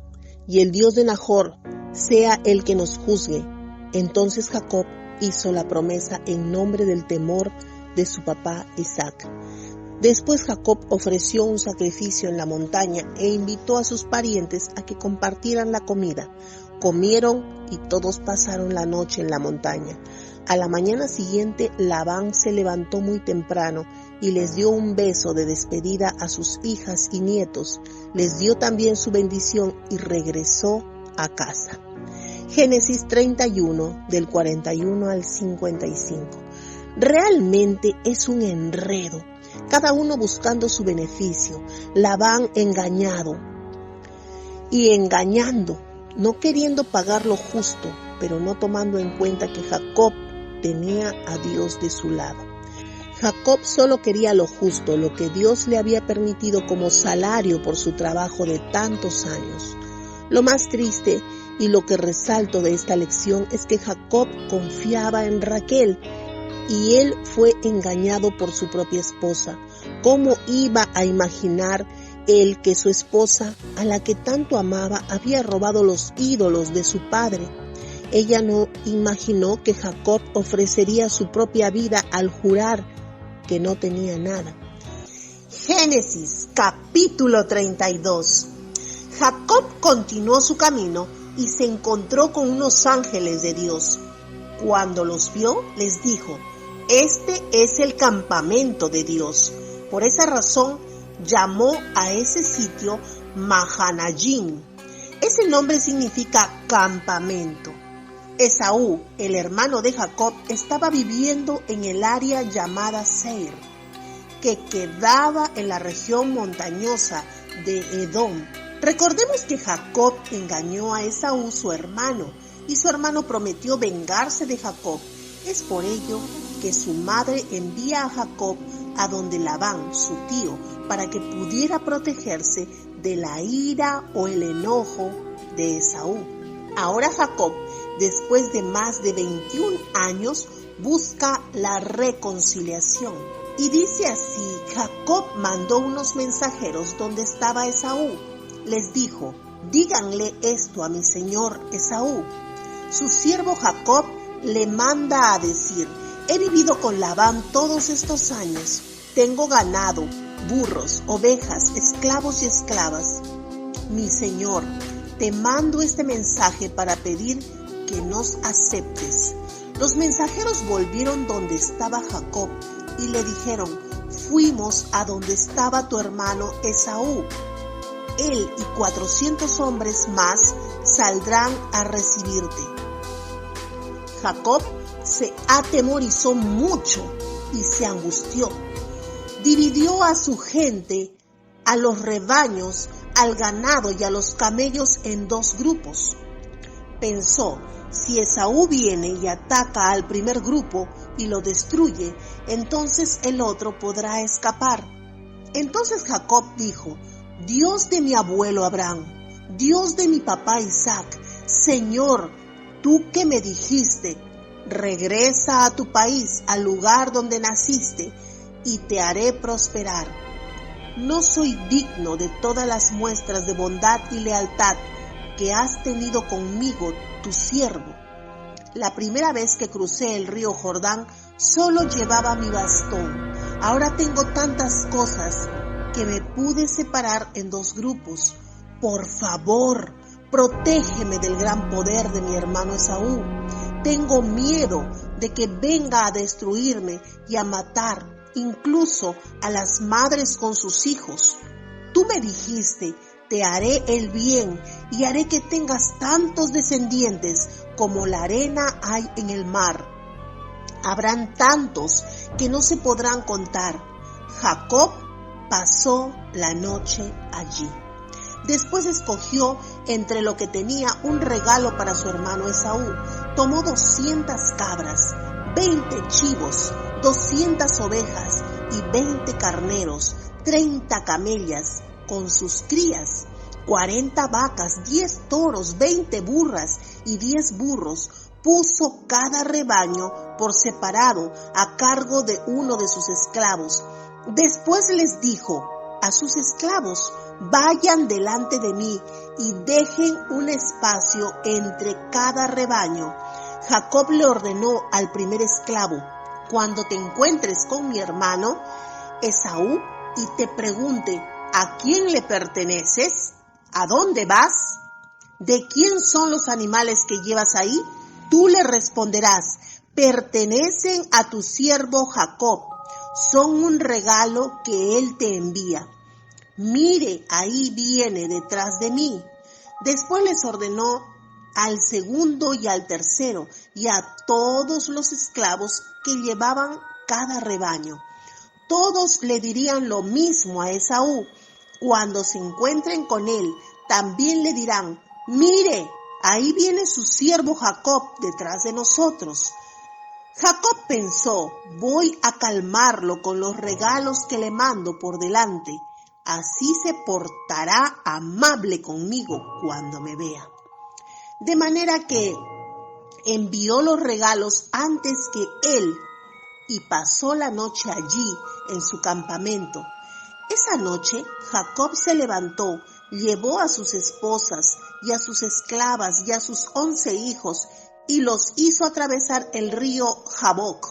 y el Dios de Nahor sea el que nos juzgue. Entonces Jacob hizo la promesa en nombre del temor de su papá Isaac. Después Jacob ofreció un sacrificio en la montaña e invitó a sus parientes a que compartieran la comida. Comieron y todos pasaron la noche en la montaña. A la mañana siguiente Labán se levantó muy temprano y les dio un beso de despedida a sus hijas y nietos. Les dio también su bendición y regresó a casa. Génesis 31, del 41 al 55. Realmente es un enredo, cada uno buscando su beneficio. Labán engañado y engañando, no queriendo pagar lo justo, pero no tomando en cuenta que Jacob tenía a Dios de su lado. Jacob solo quería lo justo, lo que Dios le había permitido como salario por su trabajo de tantos años. Lo más triste y lo que resalto de esta lección es que Jacob confiaba en Raquel y él fue engañado por su propia esposa. ¿Cómo iba a imaginar él que su esposa, a la que tanto amaba, había robado los ídolos de su padre? Ella no imaginó que Jacob ofrecería su propia vida al jurar que no tenía nada. Génesis capítulo 32. Jacob continuó su camino y se encontró con unos ángeles de Dios. Cuando los vio, les dijo: este es el campamento de Dios. Por esa razón llamó a ese sitio Mahanayim. Ese nombre significa campamento. Esaú, el hermano de Jacob, estaba viviendo en el área llamada Seir, que quedaba en la región montañosa de Edom. Recordemos que Jacob engañó a Esaú, su hermano, y su hermano prometió vengarse de Jacob. Es por ello que su madre envía a Jacob a donde Labán, su tío, para que pudiera protegerse de la ira o el enojo de Esaú. Ahora Jacob, después de más de 21 años, busca la reconciliación. Y dice así: Jacob mandó unos mensajeros donde estaba Esaú. Les dijo: díganle esto a mi señor Esaú. Su siervo Jacob le manda a decir: he vivido con Labán todos estos años. Tengo ganado, burros, ovejas, esclavos y esclavas. Mi señor, te mando este mensaje para pedir que nos aceptes. Los mensajeros volvieron donde estaba Jacob y le dijeron: fuimos a donde estaba tu hermano Esaú. Él y 400 hombres más saldrán a recibirte. Jacob se atemorizó mucho y se angustió. Dividió a su gente, a los rebaños, al ganado y a los camellos en 2 grupos. Pensó: si Esaú viene y ataca al primer grupo y lo destruye, entonces el otro podrá escapar. Entonces Jacob dijo: Dios de mi abuelo Abraham, Dios de mi papá Isaac, Señor, tú que me dijiste: regresa a tu país, al lugar donde naciste, y te haré prosperar. No soy digno de todas las muestras de bondad y lealtad que has tenido conmigo, tu siervo. La primera vez que crucé el río Jordán, solo llevaba mi bastón. Ahora tengo tantas cosas que me pude separar en 2 grupos. Por favor, protégeme del gran poder de mi hermano Esaú. Tengo miedo de que venga a destruirme y a matar incluso a las madres con sus hijos. Tú me dijiste: te haré el bien y haré que tengas tantos descendientes como la arena hay en el mar. Habrán tantos que no se podrán contar. Jacob pasó la noche allí. Después escogió entre lo que tenía un regalo para su hermano Esaú. Tomó 200 cabras, 20 chivos, 200 ovejas y 20 carneros, 30 camellas con sus crías, 40 vacas, 10 toros, 20 burras y 10 burros. Puso cada rebaño por separado a cargo de uno de sus esclavos. Después les dijo a sus esclavos: vayan delante de mí y dejen un espacio entre cada rebaño. Jacob le ordenó al primer esclavo: cuando te encuentres con mi hermano Esaú y te pregunte: ¿a quién le perteneces? ¿A dónde vas? ¿De quién son los animales que llevas ahí? Tú le responderás: pertenecen a tu siervo Jacob. Son un regalo que él te envía. Mire, ahí viene detrás de mí. Después les ordenó al segundo y al tercero y a todos los esclavos que llevaban cada rebaño. Todos le dirían lo mismo a Esaú. Cuando se encuentren con él, también le dirán: mire, ahí viene su siervo Jacob detrás de nosotros. Jacob pensó: voy a calmarlo con los regalos que le mando por delante. Así se portará amable conmigo cuando me vea. De manera que envió los regalos antes que él y pasó la noche allí en su campamento. Esa noche Jacob se levantó, llevó a sus esposas y a sus esclavas y a sus 11 hijos y los hizo atravesar el río Jaboc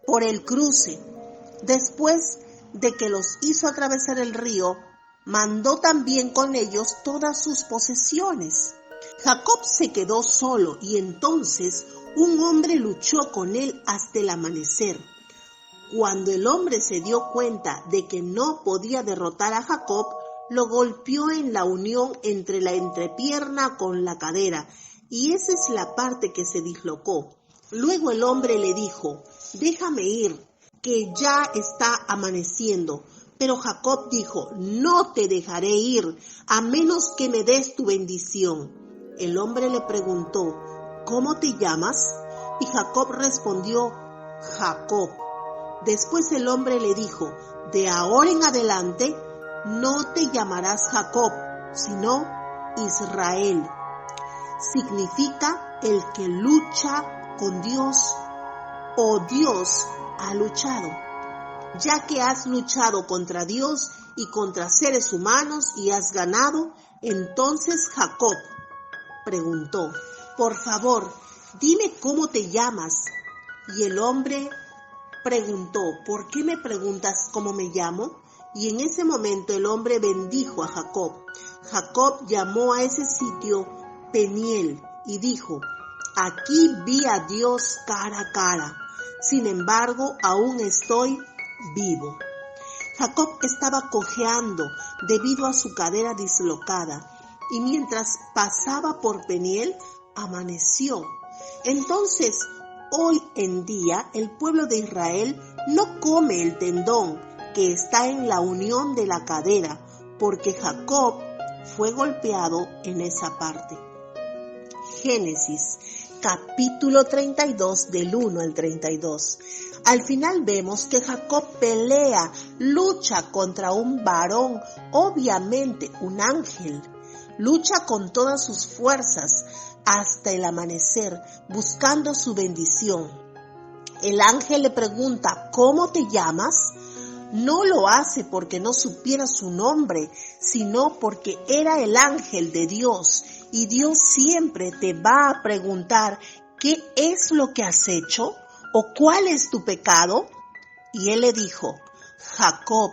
por el cruce. Después de que los hizo atravesar el río, mandó también con ellos todas sus posesiones. Jacob se quedó solo y entonces un hombre luchó con él hasta el amanecer. Cuando el hombre se dio cuenta de que no podía derrotar a Jacob, lo golpeó en la unión entre la entrepierna con la cadera, y esa es la parte que se dislocó. Luego el hombre le dijo: déjame ir, que ya está amaneciendo. Pero Jacob dijo: no te dejaré ir, a menos que me des tu bendición. El hombre le preguntó: ¿cómo te llamas? Y Jacob respondió: Jacob. Después el hombre le dijo: de ahora en adelante no te llamarás Jacob, sino Israel. significa el que lucha con Dios o Dios ha luchado. Ya que has luchado contra Dios y contra seres humanos y has ganado, entonces Jacob preguntó: por favor, dime cómo te llamas. Y el hombre preguntó: ¿por qué me preguntas cómo me llamo? Y en ese momento el hombre bendijo a Jacob. Jacob llamó a ese sitio Peniel y dijo: aquí vi a Dios cara a cara, sin embargo aún estoy vivo. Jacob estaba cojeando debido a su cadera dislocada, y mientras pasaba por Peniel, amaneció. Entonces, hoy en día, el pueblo de Israel no come el tendón que está en la unión de la cadera, porque Jacob fue golpeado en esa parte. Génesis, capítulo 32, del 1 al 32. Al final vemos que Jacob pelea, lucha contra un varón, obviamente un ángel. Lucha con todas sus fuerzas hasta el amanecer, buscando su bendición. El ángel le pregunta: ¿cómo te llamas? No lo hace porque no supiera su nombre, sino porque era el ángel de Dios. Y Dios siempre te va a preguntar: ¿qué es lo que has hecho? ¿O cuál es tu pecado? Y él le dijo: Jacob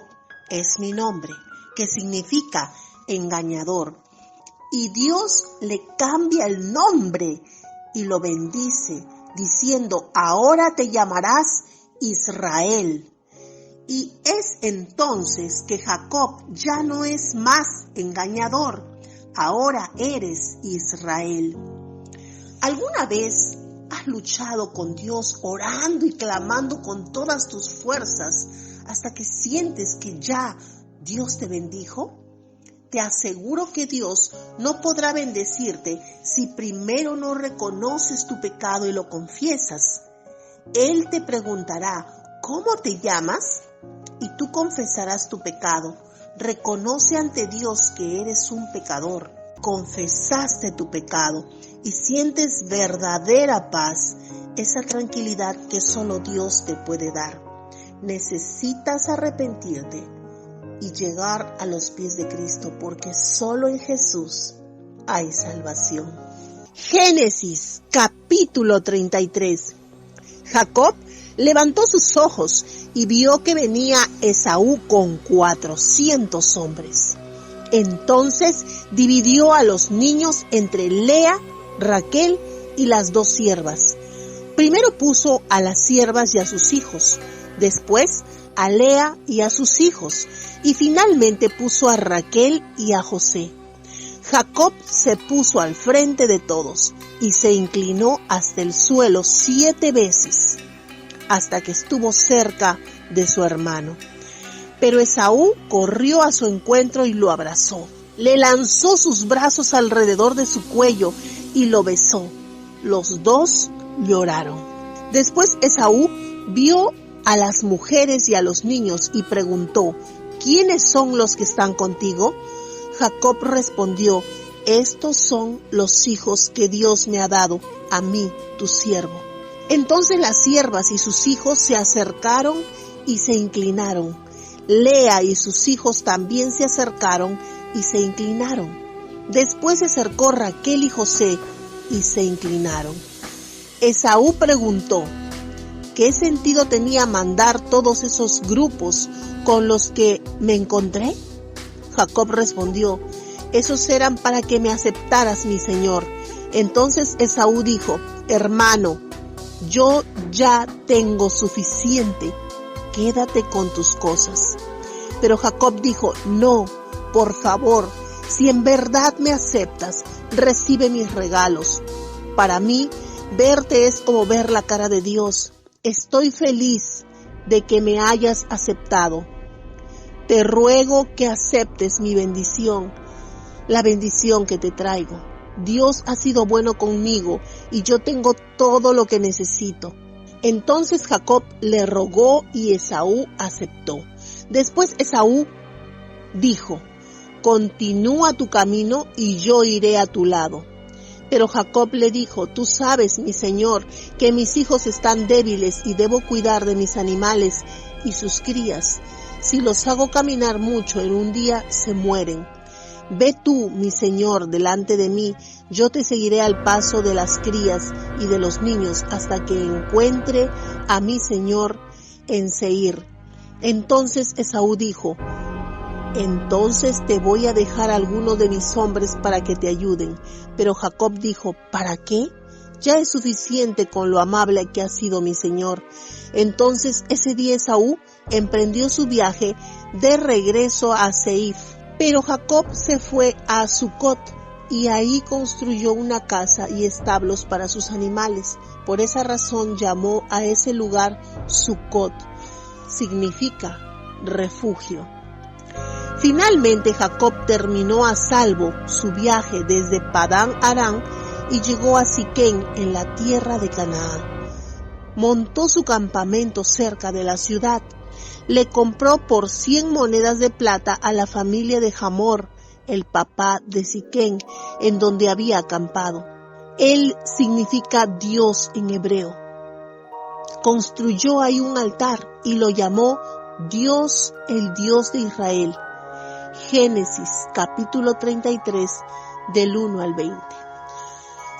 es mi nombre, que significa engañador. Y Dios le cambia el nombre y lo bendice, diciendo: ahora te llamarás Israel. Y es entonces que Jacob ya no es más engañador, ahora eres Israel. ¿Alguna vez has luchado con Dios orando y clamando con todas tus fuerzas hasta que sientes que ya Dios te bendijo? Te aseguro que Dios no podrá bendecirte si primero no reconoces tu pecado y lo confiesas. Él te preguntará: ¿cómo te llamas? Y tú confesarás tu pecado. Reconoce ante Dios que eres un pecador. Confesaste tu pecado y sientes verdadera paz, esa tranquilidad que solo Dios te puede dar. Necesitas arrepentirte y llegar a los pies de Cristo, porque solo en Jesús hay salvación. Génesis, capítulo 33. Jacob levantó sus ojos y vio que venía Esaú con 400 hombres. Entonces dividió a los niños entre Lea, Raquel y las 2 siervas. Primero puso a las siervas y a sus hijos, después a Lea y a sus hijos, y finalmente puso a Raquel y a José. Jacob se puso al frente de todos y se inclinó hasta el suelo 7 veces, hasta que estuvo cerca de su hermano. Pero Esaú corrió a su encuentro y lo abrazó. Le lanzó sus brazos alrededor de su cuello y lo besó. Los 2 lloraron. Después Esaú vio a las mujeres y a los niños y preguntó: ¿quiénes son los que están contigo? Jacob respondió: estos son los hijos que Dios me ha dado a mí, tu siervo. Entonces las siervas y sus hijos se acercaron y se inclinaron. Lea y sus hijos también se acercaron y se inclinaron. Después se acercó Raquel y José y se inclinaron. Esaú preguntó: ¿qué sentido tenía mandar todos esos grupos con los que me encontré? Jacob respondió: esos eran para que me aceptaras, mi señor. Entonces Esaú dijo: hermano, yo ya tengo suficiente, quédate con tus cosas. Pero Jacob dijo: no, por favor, si en verdad me aceptas, recibe mis regalos. Para mí, verte es como ver la cara de Dios. Estoy feliz de que me hayas aceptado. Te ruego que aceptes mi bendición, la bendición que te traigo. Dios ha sido bueno conmigo y yo tengo todo lo que necesito. Entonces Jacob le rogó y Esaú aceptó. Después Esaú dijo: continúa tu camino y yo iré a tu lado. Pero Jacob le dijo: tú sabes, mi señor, que mis hijos están débiles y debo cuidar de mis animales y sus crías. Si los hago caminar mucho, en un día se mueren. Ve tú, mi señor, delante de mí, yo te seguiré al paso de las crías y de los niños hasta que encuentre a mi señor en Seir. Entonces Esaú dijo: entonces te voy a dejar a algunos de mis hombres para que te ayuden. Pero Jacob dijo: ¿para qué? Ya es suficiente con lo amable que ha sido mi señor. Entonces ese día Esaú emprendió su viaje de regreso a Seir. Pero Jacob se fue a Sucot y ahí construyó una casa y establos para sus animales. Por esa razón llamó a ese lugar Sucot. Significa refugio. Finalmente Jacob terminó a salvo su viaje desde Padán Aram y llegó a Siquén en la tierra de Canaán. Montó su campamento cerca de la ciudad. Le compró por 100 monedas de plata a la familia de Hamor, el papá de Siquén, en donde había acampado. Él significa Dios en hebreo. Construyó ahí un altar y lo llamó Dios, el Dios de Israel. Génesis capítulo 33 del 1 al 20.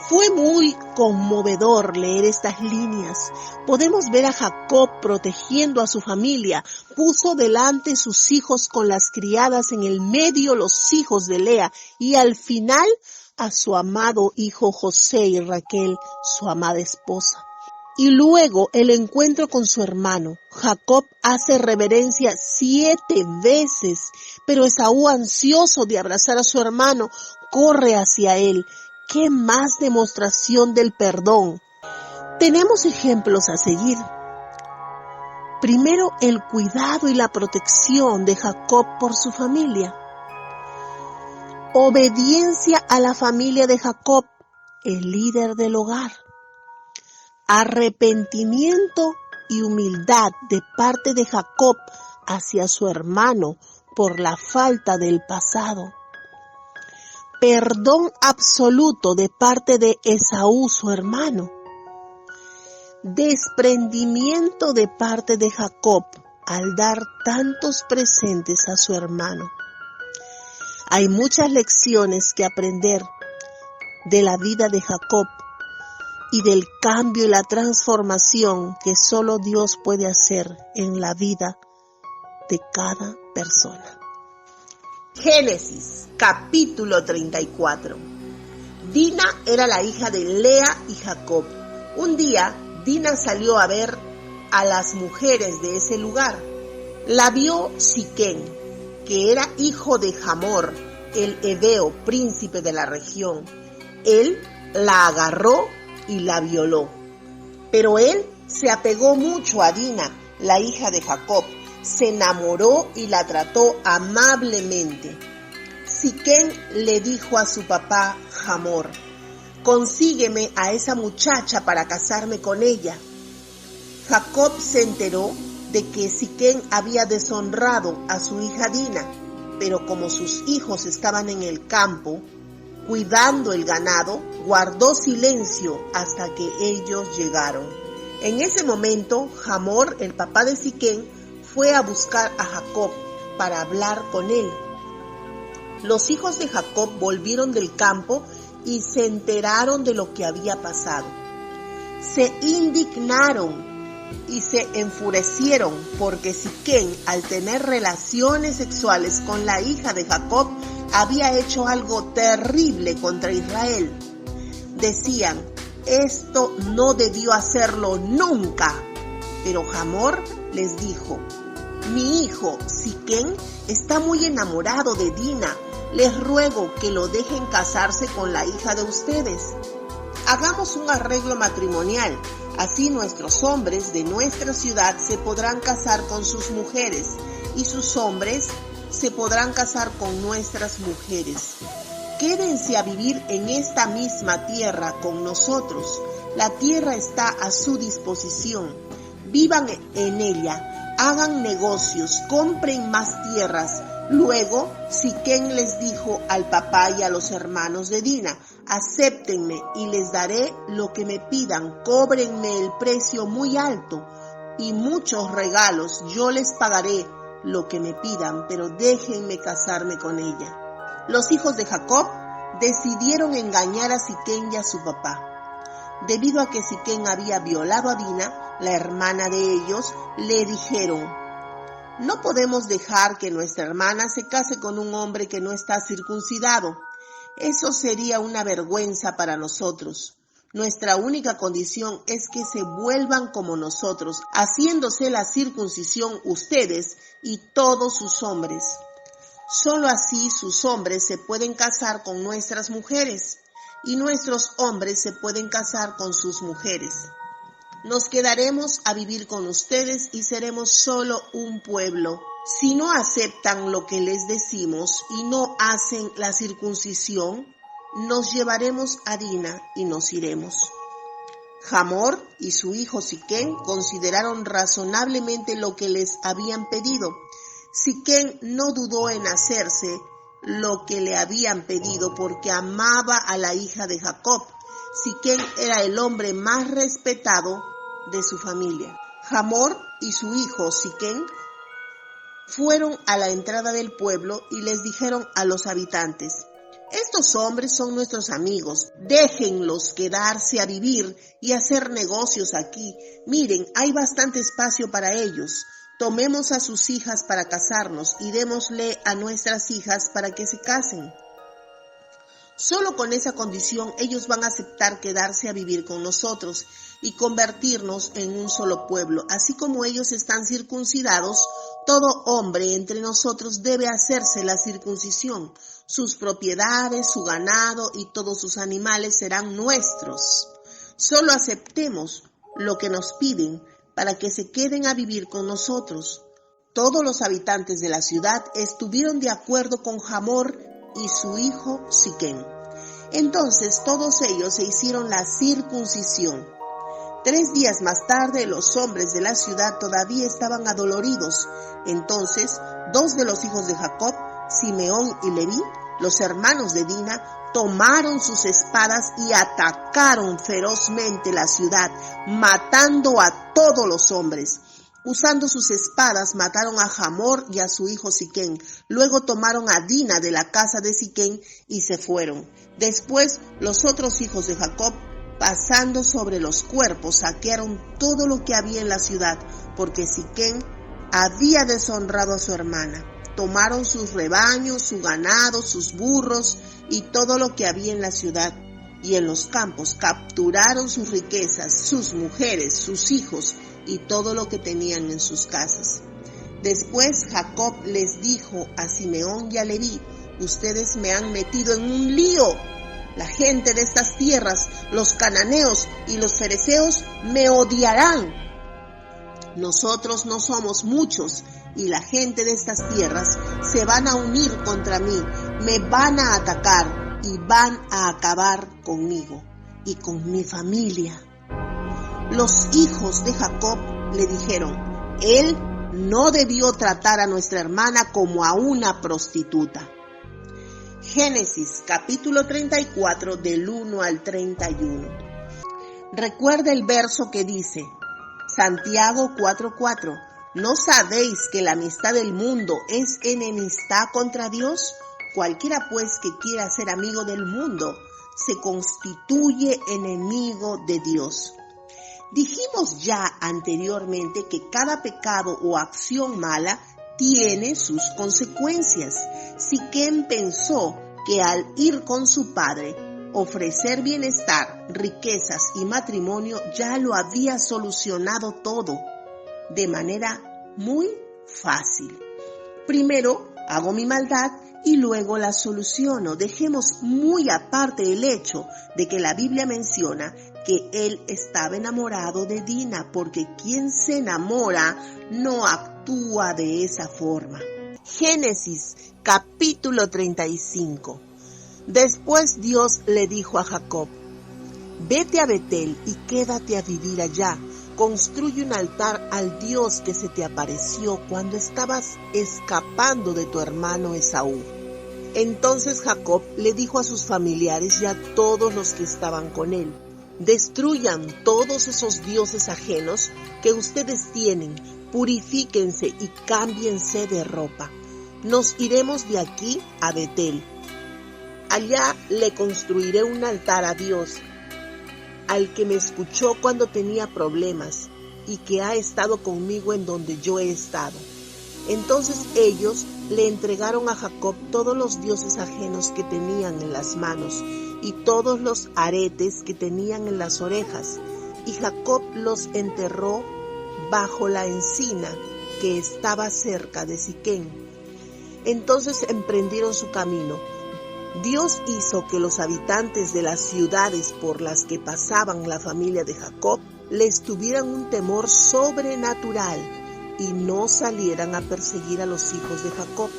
Fue muy conmovedor leer estas líneas. Podemos ver a Jacob protegiendo a su familia. Puso delante sus hijos con las criadas, en el medio los hijos de Lea y al final a su amado hijo José y Raquel, su amada esposa. Y luego el encuentro con su hermano. Jacob hace reverencia 7 veces, pero Esaú, ansioso de abrazar a su hermano, corre hacia él. ¿Qué más demostración del perdón? Tenemos ejemplos a seguir. Primero, el cuidado y la protección de Jacob por su familia. Obediencia a la familia de Jacob, el líder del hogar. Arrepentimiento y humildad de parte de Jacob hacia su hermano por la falta del pasado. Perdón absoluto de parte de Esaú, su hermano. Desprendimiento de parte de Jacob al dar tantos presentes a su hermano. Hay muchas lecciones que aprender de la vida de Jacob y del cambio y la transformación que solo Dios puede hacer en la vida de cada persona. Génesis, capítulo 34. Dina era la hija de Lea y Jacob. Un día, Dina salió a ver a las mujeres de ese lugar. La vio Siquén, que era hijo de Hamor, el heveo, príncipe de la región. Él la agarró y la violó. Pero él se apegó mucho a Dina, la hija de Jacob. Se enamoró y la trató amablemente. Siquén le dijo a su papá Hamor: consígueme a esa muchacha para casarme con ella. Jacob se enteró de que Siquén había deshonrado a su hija Dina, pero como sus hijos estaban en el campo, cuidando el ganado, guardó silencio hasta que ellos llegaron. En ese momento, Hamor, el papá de Siquén, fue a buscar a Jacob para hablar con él. Los hijos de Jacob volvieron del campo y se enteraron de lo que había pasado. Se indignaron y se enfurecieron porque Siquén, al tener relaciones sexuales con la hija de Jacob, había hecho algo terrible contra Israel. Decían: esto no debió hacerlo nunca. Pero Hamor les dijo: mi hijo Siquén está muy enamorado de Dina. Les ruego que lo dejen casarse con la hija de ustedes. Hagamos un arreglo matrimonial. Así nuestros hombres de nuestra ciudad se podrán casar con sus mujeres y sus hombres se podrán casar con nuestras mujeres. Quédense a vivir en esta misma tierra con nosotros. La tierra está a su disposición. Vivan en ella, hagan negocios, compren más tierras. Luego, Siquén les dijo al papá y a los hermanos de Dina: Acéptenme y les daré lo que me pidan, cóbrenme el precio muy alto y muchos regalos, yo les pagaré lo que me pidan, pero déjenme casarme con ella. Los hijos de Jacob decidieron engañar a Siquén y a su papá. Debido a que Siquén había violado a Dina, la hermana de ellos, le dijeron: no podemos dejar que nuestra hermana se case con un hombre que no está circuncidado. Eso sería una vergüenza para nosotros. Nuestra única condición es que se vuelvan como nosotros, haciéndose la circuncisión ustedes y todos sus hombres. Solo así sus hombres se pueden casar con nuestras mujeres y nuestros hombres se pueden casar con sus mujeres. Nos quedaremos a vivir con ustedes y seremos solo un pueblo. Si no aceptan lo que les decimos y no hacen la circuncisión, nos llevaremos a Dina y nos iremos. Hamor y su hijo Siquén consideraron razonablemente lo que les habían pedido. Siquén no dudó en hacerse lo que le habían pedido porque amaba a la hija de Jacob. Siquén era el hombre más respetado de su familia. Hamor y su hijo Siquén fueron a la entrada del pueblo y les dijeron a los habitantes: estos hombres son nuestros amigos, déjenlos quedarse a vivir y hacer negocios aquí. Miren, hay bastante espacio para ellos. Tomemos a sus hijas para casarnos y démosle a nuestras hijas para que se casen. Solo con esa condición ellos van a aceptar quedarse a vivir con nosotros y convertirnos en un solo pueblo. Así como ellos están circuncidados, todo hombre entre nosotros debe hacerse la circuncisión. Sus propiedades, su ganado y todos sus animales serán nuestros. Solo aceptemos lo que nos piden para que se queden a vivir con nosotros. Todos los habitantes de la ciudad estuvieron de acuerdo con Hamor y su hijo Siquén. Entonces todos ellos se hicieron la circuncisión. 3 días más tarde los hombres de la ciudad todavía estaban adoloridos. Entonces 2 de los hijos de Jacob, Simeón y Leví, los hermanos de Dina, tomaron sus espadas y atacaron ferozmente la ciudad, matando a todos los hombres. Usando sus espadas mataron a Hamor y a su hijo Siquén. Luego tomaron a Dina de la casa de Siquén y se fueron. Después los otros hijos de Jacob, pasando sobre los cuerpos, saquearon todo lo que había en la ciudad, porque Siquén había deshonrado a su hermana. Tomaron sus rebaños, su ganado, sus burros y todo lo que había en la ciudad y en los campos. Capturaron sus riquezas, sus mujeres, sus hijos y todo lo que tenían en sus casas. Después Jacob les dijo a Simeón y a Leví: ustedes me han metido en un lío. La gente de estas tierras, los cananeos y los fereceos, me odiarán. Nosotros no somos muchos y la gente de estas tierras se van a unir contra mí, me van a atacar y van a acabar conmigo y con mi familia. Los hijos de Jacob le dijeron: él no debió tratar a nuestra hermana como a una prostituta. Génesis capítulo 34 del 1 al 31. Recuerda el verso que dice, Santiago 4:4, ¿no sabéis que la amistad del mundo es enemistad contra Dios? Cualquiera pues que quiera ser amigo del mundo se constituye enemigo de Dios. Dijimos ya anteriormente que cada pecado o acción mala tiene sus consecuencias. Siquén pensó que al ir con su padre, ofrecer bienestar, riquezas y matrimonio ya lo había solucionado todo de manera muy fácil. Primero hago mi maldad y luego la soluciono. Dejemos muy aparte el hecho de que la Biblia menciona que él estaba enamorado de Dina, porque quien se enamora no actúa de esa forma. Génesis capítulo 35. Después Dios le dijo a Jacob: vete a Betel y quédate a vivir allá. Construye un altar al Dios que se te apareció cuando estabas escapando de tu hermano Esaú. Entonces Jacob le dijo a sus familiares y a todos los que estaban con él: destruyan todos esos dioses ajenos que ustedes tienen, purifíquense y cámbiense de ropa. Nos iremos de aquí a Betel. Allá le construiré un altar a Dios, al que me escuchó cuando tenía problemas y que ha estado conmigo en donde yo he estado. Entonces ellos le entregaron a Jacob todos los dioses ajenos que tenían en las manos y todos los aretes que tenían en las orejas, y Jacob los enterró bajo la encina que estaba cerca de Siquén. Entonces emprendieron su camino. Dios hizo que los habitantes de las ciudades por las que pasaban la familia de Jacob les tuvieran un temor sobrenatural y no salieran a perseguir a los hijos de Jacob.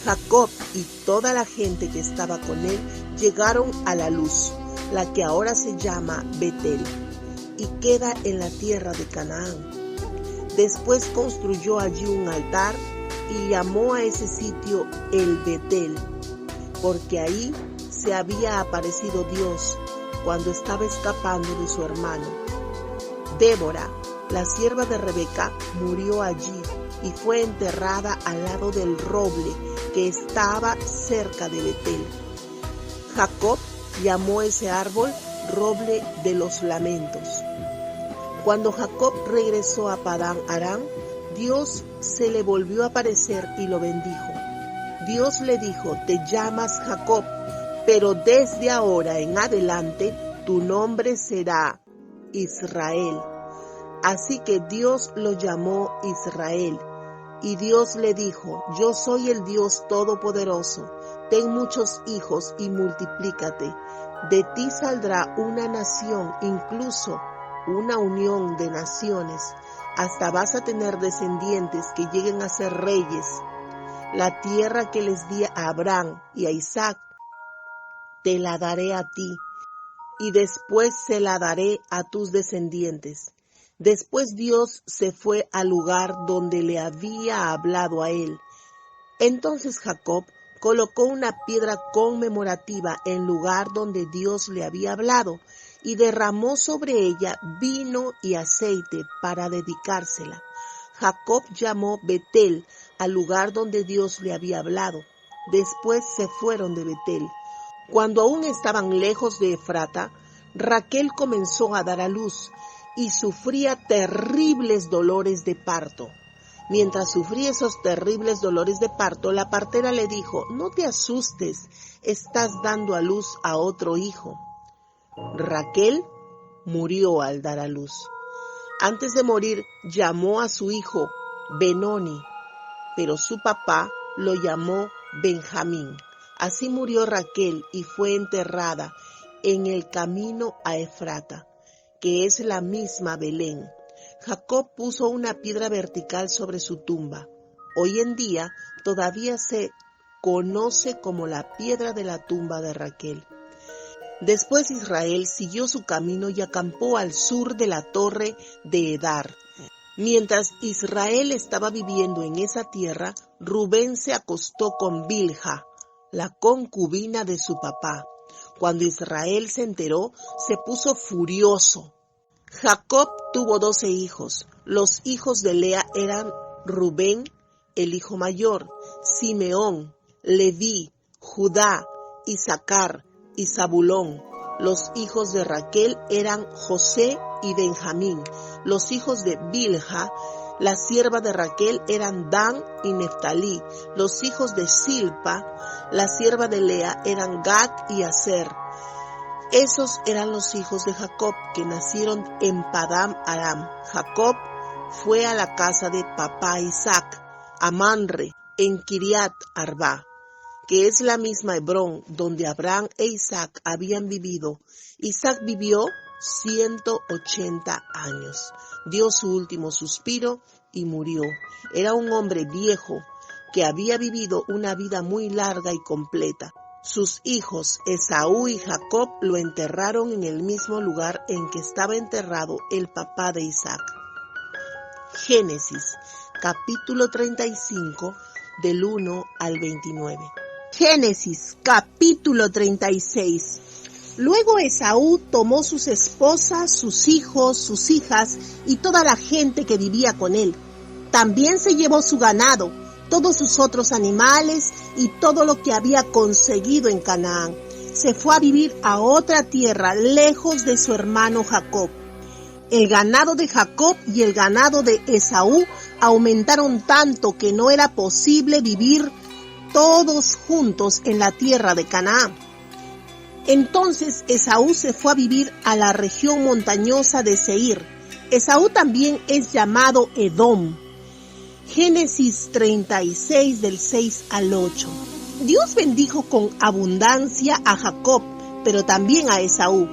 Jacob y toda la gente que estaba con él llegaron a la luz, la que ahora se llama Betel, y queda en la tierra de Canaán. Después construyó allí un altar y llamó a ese sitio el Betel, porque ahí se había aparecido Dios cuando estaba escapando de su hermano. Débora, la sierva de Rebeca, murió allí y fue enterrada al lado del roble que estaba cerca de Betel. Jacob llamó ese árbol roble de los lamentos. Cuando Jacob regresó a Padán Aram, Dios se le volvió a aparecer y lo bendijo. Dios le dijo: te llamas Jacob, pero desde ahora en adelante tu nombre será Israel. Así que Dios lo llamó Israel. Y Dios le dijo: yo soy el Dios Todopoderoso. Ten muchos hijos y multiplícate. De ti saldrá una nación, incluso una unión de naciones. Hasta vas a tener descendientes que lleguen a ser reyes. La tierra que les di a Abraham y a Isaac, te la daré a ti, y después se la daré a tus descendientes. Después Dios se fue al lugar donde le había hablado a él. Entonces Jacob colocó una piedra conmemorativa en lugar donde Dios le había hablado y derramó sobre ella vino y aceite para dedicársela. Jacob llamó Betel al lugar donde Dios le había hablado. Después se fueron de Betel. Cuando aún estaban lejos de Efrata, Raquel comenzó a dar a luz y sufría terribles dolores de parto. Mientras sufría esos terribles dolores de parto, la partera le dijo: no te asustes, estás dando a luz a otro hijo. Raquel murió al dar a luz. Antes de morir, llamó a su hijo Benoni, pero su papá lo llamó Benjamín. Así murió Raquel y fue enterrada en el camino a Efrata, que es la misma Belén. Jacob puso una piedra vertical sobre su tumba. Hoy en día todavía se conoce como la piedra de la tumba de Raquel. Después Israel siguió su camino y acampó al sur de la torre de Edar. Mientras Israel estaba viviendo en esa tierra, Rubén se acostó con Bilha, la concubina de su papá. Cuando Israel se enteró, se puso furioso. Jacob tuvo 12 hijos. Los hijos de Lea eran Rubén, el hijo mayor, Simeón, Leví, Judá, Isaacar y Zabulón. Los hijos de Raquel eran José y Benjamín. Los hijos de Bilha, la sierva de Raquel, eran Dan y Neftalí. Los hijos de Silpa, la sierva de Lea, eran Gad y Aser. Esos eran los hijos de Jacob que nacieron en Padán Aram. Jacob fue a la casa de papá Isaac, a Manre, en Kiriat Arba, que es la misma Hebrón donde Abraham e Isaac habían vivido. Isaac vivió 180 años. Dio su último suspiro y murió. Era un hombre viejo que había vivido una vida muy larga y completa. Sus hijos Esaú y Jacob lo enterraron en el mismo lugar en que estaba enterrado el papá de Isaac. Génesis, capítulo 35, del 1 al 29. Génesis capítulo 36. Luego Esaú tomó sus esposas, sus hijos, sus hijas y toda la gente que vivía con él. También se llevó su ganado, todos sus otros animales y todo lo que había conseguido en Canaán. Se fue a vivir a otra tierra lejos de su hermano Jacob. El ganado de Jacob y el ganado de Esaú aumentaron tanto que no era posible vivir todos juntos en la tierra de Canaán. Entonces Esaú se fue a vivir a la región montañosa de Seir. Esaú también es llamado Edom. Génesis 36 del 6 al 8. Dios bendijo con abundancia a Jacob, pero también a Esaú.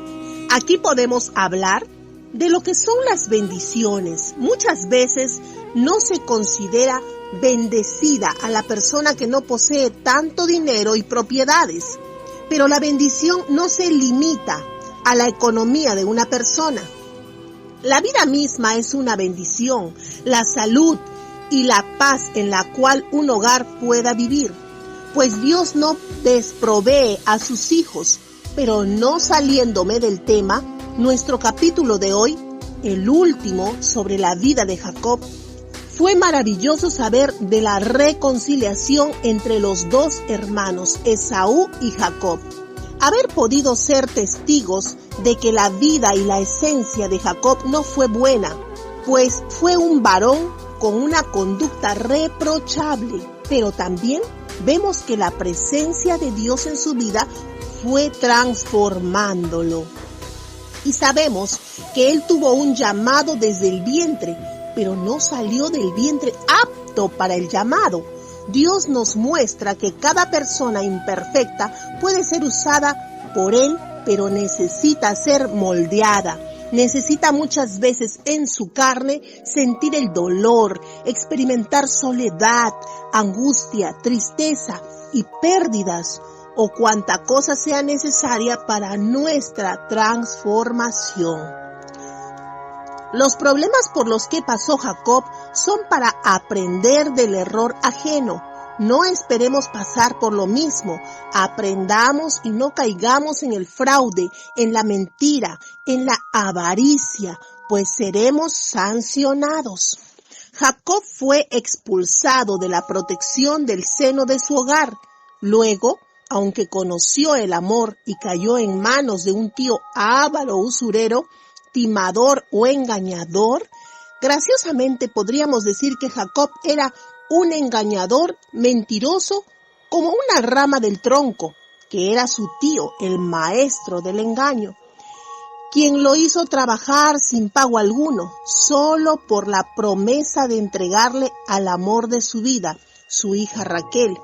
Aquí podemos hablar de lo que son las bendiciones. Muchas veces no se considera bendecida a la persona que no posee tanto dinero y propiedades. Pero la bendición no se limita a la economía de una persona. La vida misma es una bendición, la salud y la paz en la cual un hogar pueda vivir. Pues Dios no desprovee a sus hijos. Pero no saliéndome del tema, nuestro capítulo de hoy, el último sobre la vida de Jacob, fue maravilloso saber de la reconciliación entre los dos hermanos, Esaú y Jacob. Haber podido ser testigos de que la vida y la esencia de Jacob no fue buena, pues fue un varón con una conducta reprochable, pero también vemos que la presencia de Dios en su vida fue transformándolo. Y sabemos que él tuvo un llamado desde el vientre, pero no salió del vientre apto para el llamado. Dios nos muestra que cada persona imperfecta puede ser usada por Él, pero necesita ser moldeada. Necesita muchas veces en su carne sentir el dolor, experimentar soledad, angustia, tristeza y pérdidas, o cuanta cosa sea necesaria para nuestra transformación. Los problemas por los que pasó Jacob son para aprender del error ajeno. No esperemos pasar por lo mismo. Aprendamos y no caigamos en el fraude, en la mentira, en la avaricia, pues seremos sancionados. Jacob fue expulsado de la protección del seno de su hogar. Luego, aunque conoció el amor y cayó en manos de un tío avaro usurero, timador o engañador, graciosamente podríamos decir que Jacob era un engañador mentiroso como una rama del tronco, que era su tío, el maestro del engaño, quien lo hizo trabajar sin pago alguno, solo por la promesa de entregarle al amor de su vida, su hija Raquel,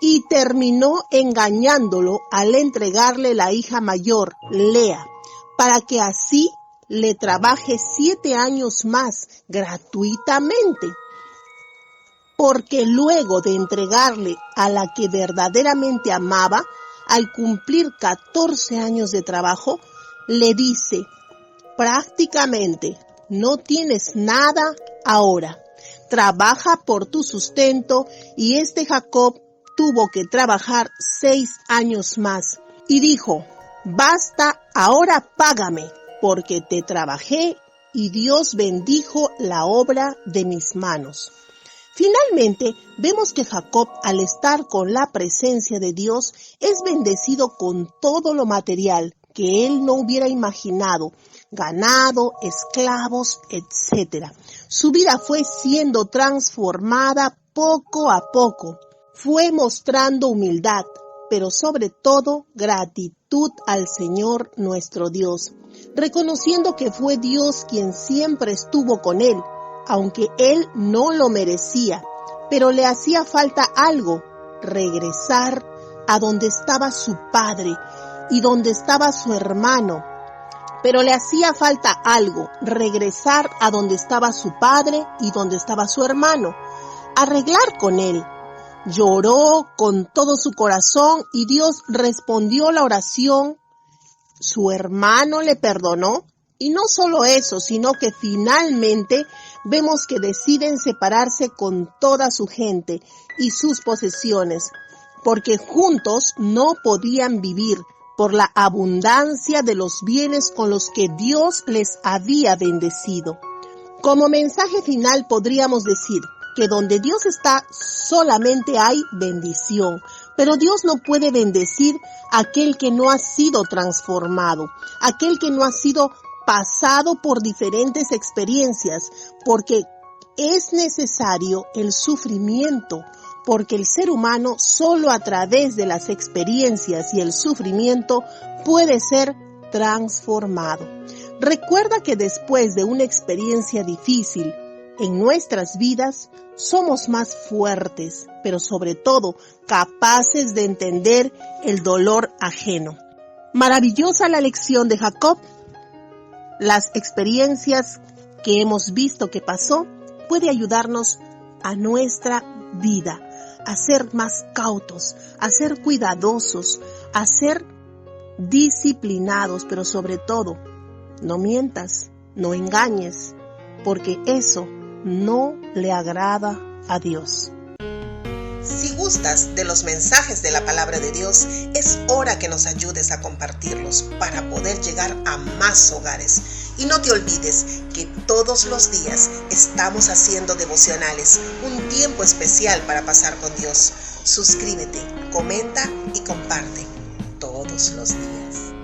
y terminó engañándolo al entregarle la hija mayor, Lea, para que así le trabaje 7 años más gratuitamente. Porque luego de entregarle a la que verdaderamente amaba, al cumplir 14 años de trabajo, le dice, prácticamente no tienes nada ahora, trabaja por tu sustento, y Jacob tuvo que trabajar 6 años más. Y dijo, basta, ahora págame, porque te trabajé y Dios bendijo la obra de mis manos. Finalmente, vemos que Jacob, al estar con la presencia de Dios, es bendecido con todo lo material que él no hubiera imaginado, ganado, esclavos, etc. Su vida fue siendo transformada poco a poco. Fue mostrando humildad, pero sobre todo gratitud al Señor nuestro Dios, reconociendo que fue Dios quien siempre estuvo con él, aunque él no lo merecía, pero le hacía falta algo, regresar a donde estaba su padre y donde estaba su hermano. Pero le hacía falta algo, regresar a donde estaba su padre y donde estaba su hermano, arreglar con él. Lloró con todo su corazón y Dios respondió la oración. Su hermano le perdonó, y no solo eso, sino que finalmente vemos que deciden separarse con toda su gente y sus posesiones. porque juntos no podían vivir por la abundancia de los bienes con los que Dios les había bendecido. Como mensaje final podríamos decir que donde Dios está solamente hay bendición, pero Dios no puede bendecir a aquel que no ha sido transformado, aquel que no ha sido pasado por diferentes experiencias, porque es necesario el sufrimiento, porque el ser humano solo a través de las experiencias y el sufrimiento puede ser transformado. Recuerda que después de una experiencia difícil en nuestras vidas, somos más fuertes, pero sobre todo capaces de entender el dolor ajeno. Maravillosa la lección de Jacob. Las experiencias que hemos visto que pasó puede ayudarnos a nuestra vida, a ser más cautos, a ser cuidadosos, a ser disciplinados, pero sobre todo, no mientas, no engañes, porque eso no le agrada a Dios. Si gustas de los mensajes de la palabra de Dios, es hora que nos ayudes a compartirlos para poder llegar a más hogares. Y no te olvides que todos los días estamos haciendo devocionales, un tiempo especial para pasar con Dios. Suscríbete, comenta y comparte todos los días.